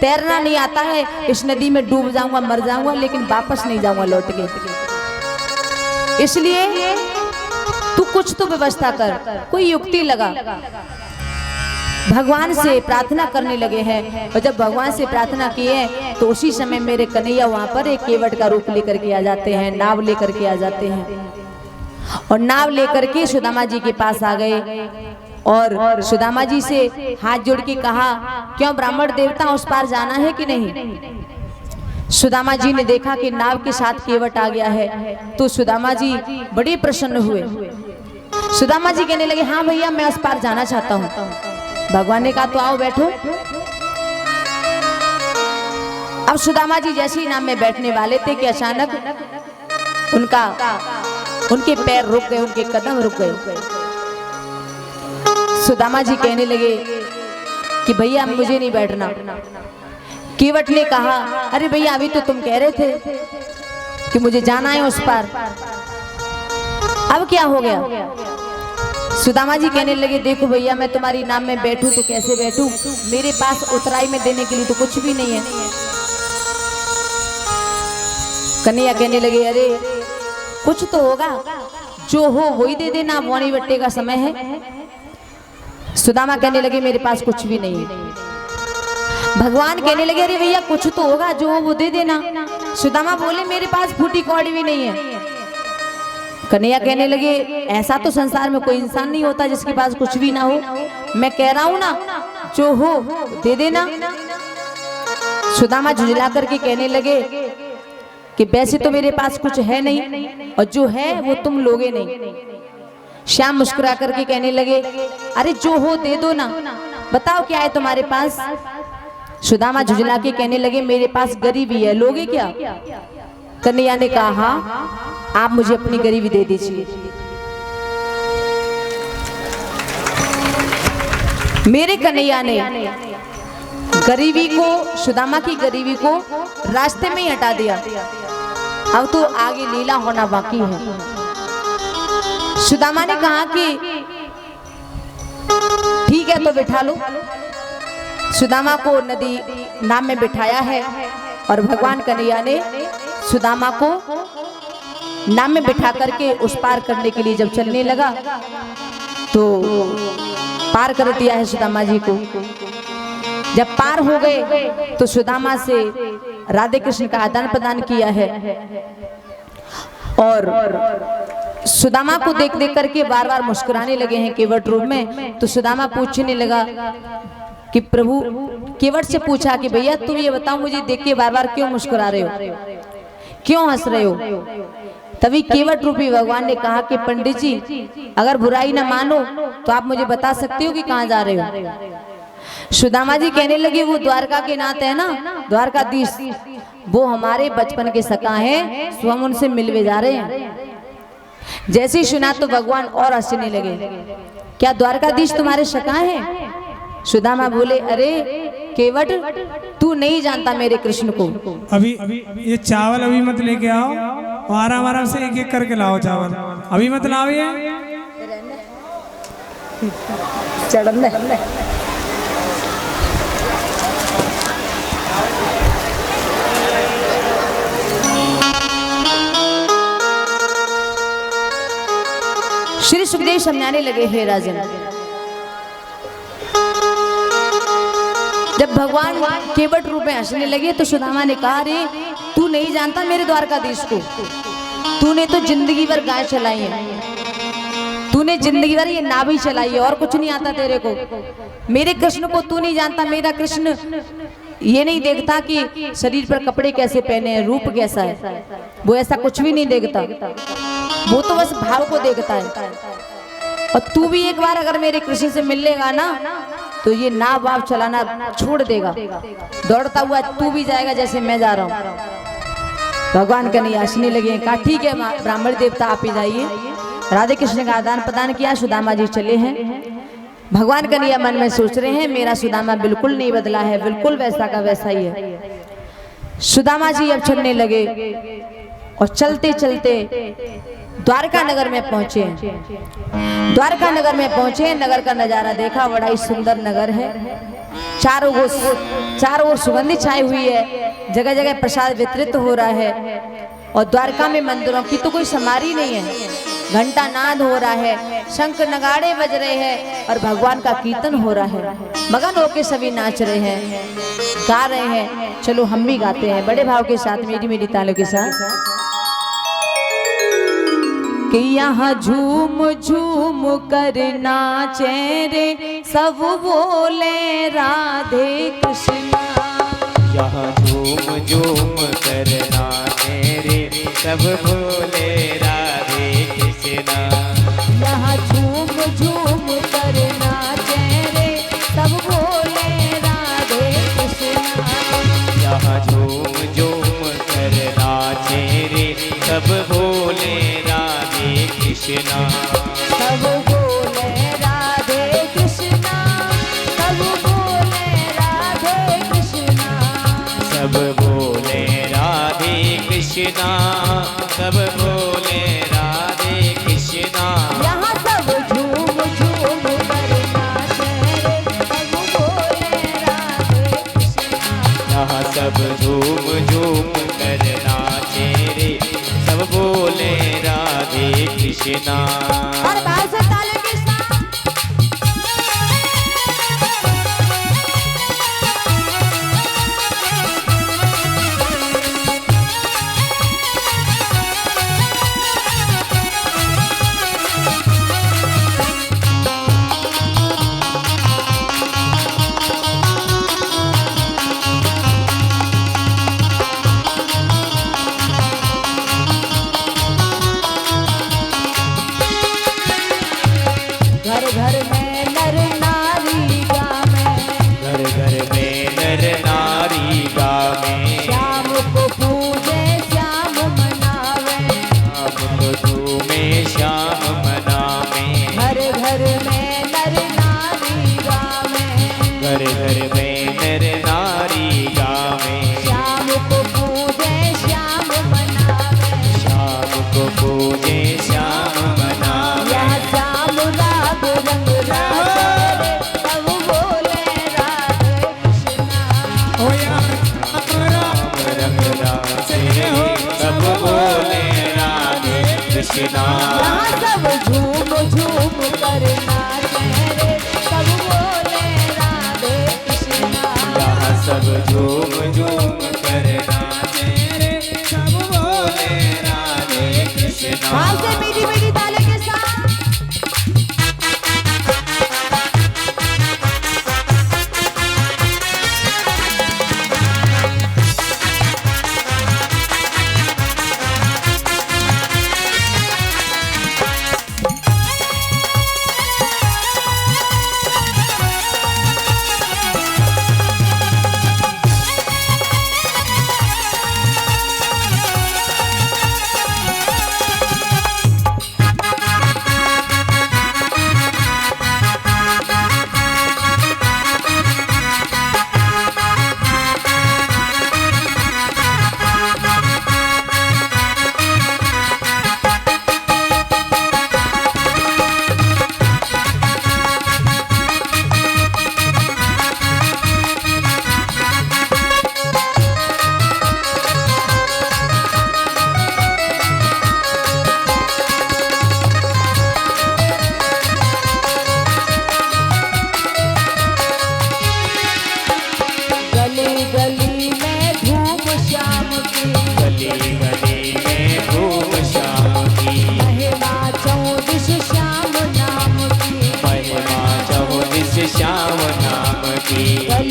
तैरना नहीं आता है, इस नदी में डूब जाऊंगा, मर जाऊंगा, लेकिन वापस नहीं जाऊंगा लौट के। इसलिए तू कुछ तो व्यवस्था कर, कोई युक्ति लगा। भगवान से प्रार्थना करने लगे हैं। और जब भगवान से प्रार्थना की है तो उसी समय मेरे कन्हैया वहां पर एक केवट का रूप लेकर के आ जाते हैं, नाव लेकर के आ जाते हैं। और नाव लेकर के सुदामा जी के पास आ गए और सुदामा जी से हाथ जोड़ के कहा, क्यों ब्राह्मण देवता उस पार जाना है कि नहीं। सुदामा जी ने देखा कि नाव के साथ केवट आ गया है तो सुदामा जी बड़े प्रसन्न हुए। सुदामा जी कहने लगे, हाँ भैया मैं उस पार जाना चाहता हूँ। भगवान ने कहा तो आओ बैठो। अब सुदामा जी जैसे ही नाव में बैठने वाले थे कि अचानक उनके पैर रुक गए, उनके कदम रुक गए। सुदामा जी कहने लगे कि भैया मुझे नहीं बैठना। केवट ने कहा, अरे भैया अभी तो तुम कह रहे थे कि मुझे जाना है उस पार, अब क्या हो गया। सुदामा जी कहने लगे, देखो भैया मैं तुम्हारी नाव में बैठूं तो कैसे बैठूं, मेरे पास उतराई में देने के लिए तो कुछ भी नहीं है। कन्हैया कहने लगे, अरे कुछ तो होगा, जो हो वही दे देना, बोनी बट्टे का समय है। सुदामा कहने लगे, मेरे पास कुछ भी नहीं है। भगवान कहने लगे, अरे भैया कुछ तो होगा, जो हो वो दे देना। सुदामा बोले, मेरे पास फूटी कौड़ी भी नहीं है। कन्हैया कहने लगे, ऐसा तो संसार में कोई इंसान नहीं होता जिसके पास कुछ भी ना हो, मैं कह रहा हूं ना, जो हो दे देना। सुदामा झुंझला करके कहने लगे कि वैसे तो मेरे पास कुछ है नहीं, और जो है वो तुम लोगे नहीं। श्याम मुस्कुरा करके कहने लगे, अरे जो हो दे दो ना, बताओ क्या है तुम्हारे पास। सुदामा झुंझला के कहने लगे, मेरे पास गरीबी है, लोगे क्या। कन्हैया ने कहा, हाँ आप मुझे अपनी गरीबी दे दीजिए। मेरे कन्हैया ने गरीबी को, सुदामा की गरीबी को रास्ते में ही हटा दिया। अब तो आगे लीला होना बाकी है। सुदामा ने कहा कि ठीक है तो बिठा लो। सुदामा को नदी नाव में बिठाया है और भगवान कन्हैया ने सुदामा को नाव में बिठा करके उस पार करने के लिए जब चलने लगा तो पार कर दिया है सुदामा जी को। जब पार हो गए तो सुदामा से राधे कृष्ण का आदान प्रदान किया है और सुदामा को देख देख करके बार बार मुस्कुराने लगे हैं केवट रूप में। तो सुदामा पूछने लगा कि प्रभु, केवट से पूछा कि भैया तुम ये बताओ मुझे देख के बार बार क्यों मुस्कुरा रहे हो, क्यों हंस रहे हो। तभी केवट रूपी भगवान ने कहा कि पंडित जी अगर बुराई ना मानो तो आप मुझे बता सकते हो कि कहाँ जा रहे हो। सुदामा जी कहने लगे, वो द्वारका के नाथ है ना, द्वारकाधीश, वो हमारे बचपन के सखा हैं, सो हम उनसे मिलवे जा रहे हैं। जैसे ही सुना तो भगवान और हंसने लगे। क्या द्वारकाधीश तुम्हारे शकाए हैं? सुदामा बोले, अरे केवट, तू नहीं जानता मेरे कृष्ण को। अभी ये चावल अभी मत लेके आओ, और आराम आराम से एक एक करके लाओ चावल, अभी मत लाओ ये। चढ़ने श्री सुखदेव समझाने लगे, हे राजन, जब भगवान केवट रूप में हंसने लगे तो सुदामा ने कहा, अरे तू नहीं जानता मेरे द्वारकाधीश को, तूने तो जिंदगी भर गाय चलाई है, तूने जिंदगी भर ये नाभि चलाई है और कुछ नहीं आता तेरे को। मेरे कृष्ण को तू नहीं जानता। मेरा कृष्ण ये नहीं देखता कि शरीर पर कपड़े कैसे पहने हैं, रूप कैसा है, वो ऐसा कुछ भी नहीं देखता, वो तो बस भाव को देखता है। और तू भी एक बार अगर मेरे कृष्ण से मिल लेगा ना तो ये नाव वाव चलाना छोड़ देगा, दौड़ता हुआ तू भी जाएगा जैसे मैं जा रहा हूँ। भगवान कन्हैया हंसने लगे, कहा ठीक है ब्राह्मण देवता आप ही जाइए। राधे कृष्ण का आदान प्रदान किया, सुदामा जी चले हैं। भगवान कन्हैया मन में सोच रहे हैं, मेरा सुदामा बिल्कुल नहीं बदला है, बिल्कुल वैसा का वैसा ही है। सुदामा जी अब चलने लगे और चलते चलते द्वारका नगर में पहुंचे। द्वारका नगर में पहुंचे, नगर का नजारा देखा, बड़ा ही सुंदर नगर है। चारों ओर सुगंधी छाई हुई है, जगह जगह प्रसाद वितरित हो रहा है। और द्वारका में मंदिरों की तो कोई समारी नहीं है, घंटा नाद हो रहा है, शंख नगाड़े बज रहे हैं और भगवान का कीर्तन हो रहा है। मगन होके सभी नाच रहे हैं, गा रहे हैं। चलो हम भी गाते हैं बड़े भाव के साथ, मेरी मेरी तालों के साथ। कि यहाँ झूम झूम कर नाचे रे सब बोले राधे कृष्णा। यहाँ झूम झूम कर नाचे रे सब बोले राधे कृष्णा। यहाँ झूम झूम कर नाचे रे सब बोले राधे कृष्णा। यहाँ झूम झूम कर नाचे रे सब बोले राधे कृष्णा। सब बोले राधे कृष्णा, सब बोले राधे कृष्णा। सब बोले राधे कृष्णा, सब बोले राधे कृष्णा। यहाँ सब झूम झूम कर नाचे रे सब बोले राधे कृष्णा। यहाँ सब झूम झूम कर नाचे रे सब बोले राधे कृष्णा। और बाल से ताले के साथ घर घर में नर नारी गावे, घर घर में नर नारी गावे। श्याम को पूजे श्याम मनावे। श्याम को झूमे श्याम मनावे। घर घर में नर नारी गावे, घर घर में नर नारी गावे। श्याम को पूजे श्याम मनावे। श्याम को पूजे श्याम मनावे। यहाँ श्याम राग रंग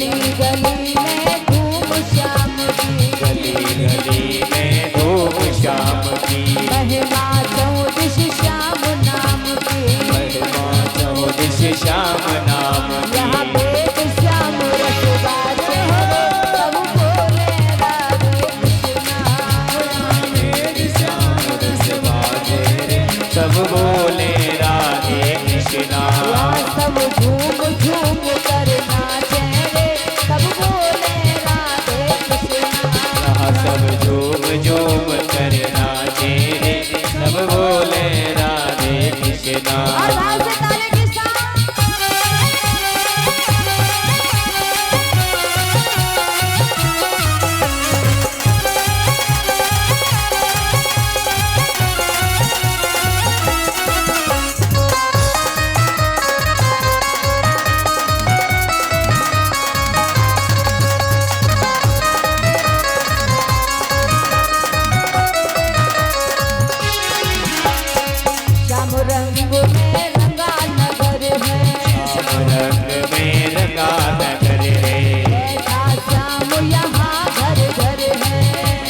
गली गली में धूम श्याम की, गली गली में धूम श्याम की, महिमा चौदिश श्याम नाम की, महिमा चौदिश श्याम नाम की। यहाँ वेद श्याम रस गाते हैं, सब बोले राधे कृष्णा। वेद श्याम रस गाते रे, सब बोले राधे कृष्णा। यहाँ सब झूम झूम कर नाचे रे, सब बोले राधे कृष्णा। यहाँ सब झूम झूम कर नाचे रे, सब बोले राधे कृष्णा। और भाव से ताले के साथ श्याम रंग में रंगा नगर है, श्याम रंग में रंगा नगर रे, ऐसा श्याम यहाँ घर घर है।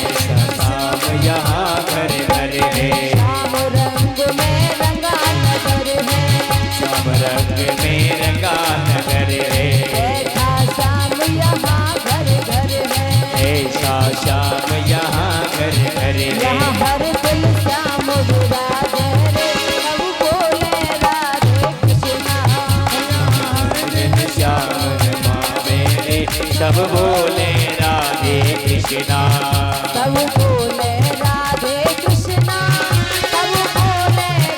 ऐसा श्याम यहाँ घर घर है। श्याम रंग में रंगा नगर है, श्याम रंग में रंगा नगर रे, ऐसा श्याम यहाँ घर घर है। ऐसा श्याम यहाँ घर घर रे। यहाँ हर दिल श्याम विराजे रे, सब बोले राधे कृष्णा। श्याम रमावे रे, सब बोले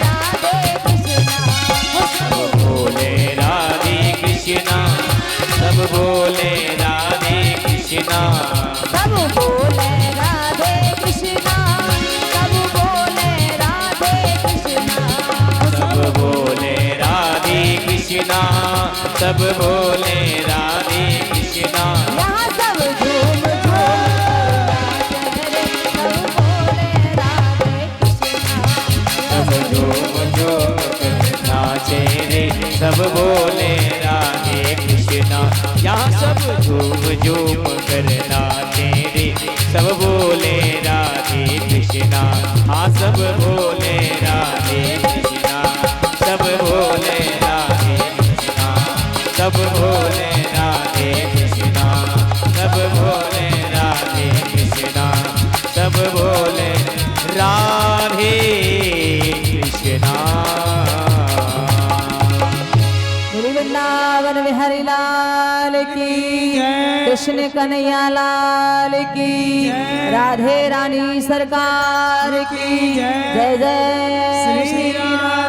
राधे कृष्णा। सब बोले राधे कृष्णा, सब बोले राधे कृष्णा। सब बोले राधे कृष्णा, सब बोले राधे कृष्णा। सब बोले राधे कृष्णा, सब बोले राधे कृष्णा। सब बोले राधे कृष्णा, सब बोले राधे कृष्णा। यहाँ सब झूम झूम कर नाचे रे, सब बोले राधे कृष्णा। सब झूम झूम कर नाचे रे, सब बोले राधे कृष्णा। यहाँ सब बोले राधे कृष्णा, सब बोले राधे कृष्णा। सब बोले राधे कृष्णा, सब बोले राधे कृष्णा। सब बोले राधे कृष्णा। बोली वृंदावन बिहारी लाल की, कृष्ण कन्हैया लाल की, राधे रानी सरकार की जय जय श्री राम।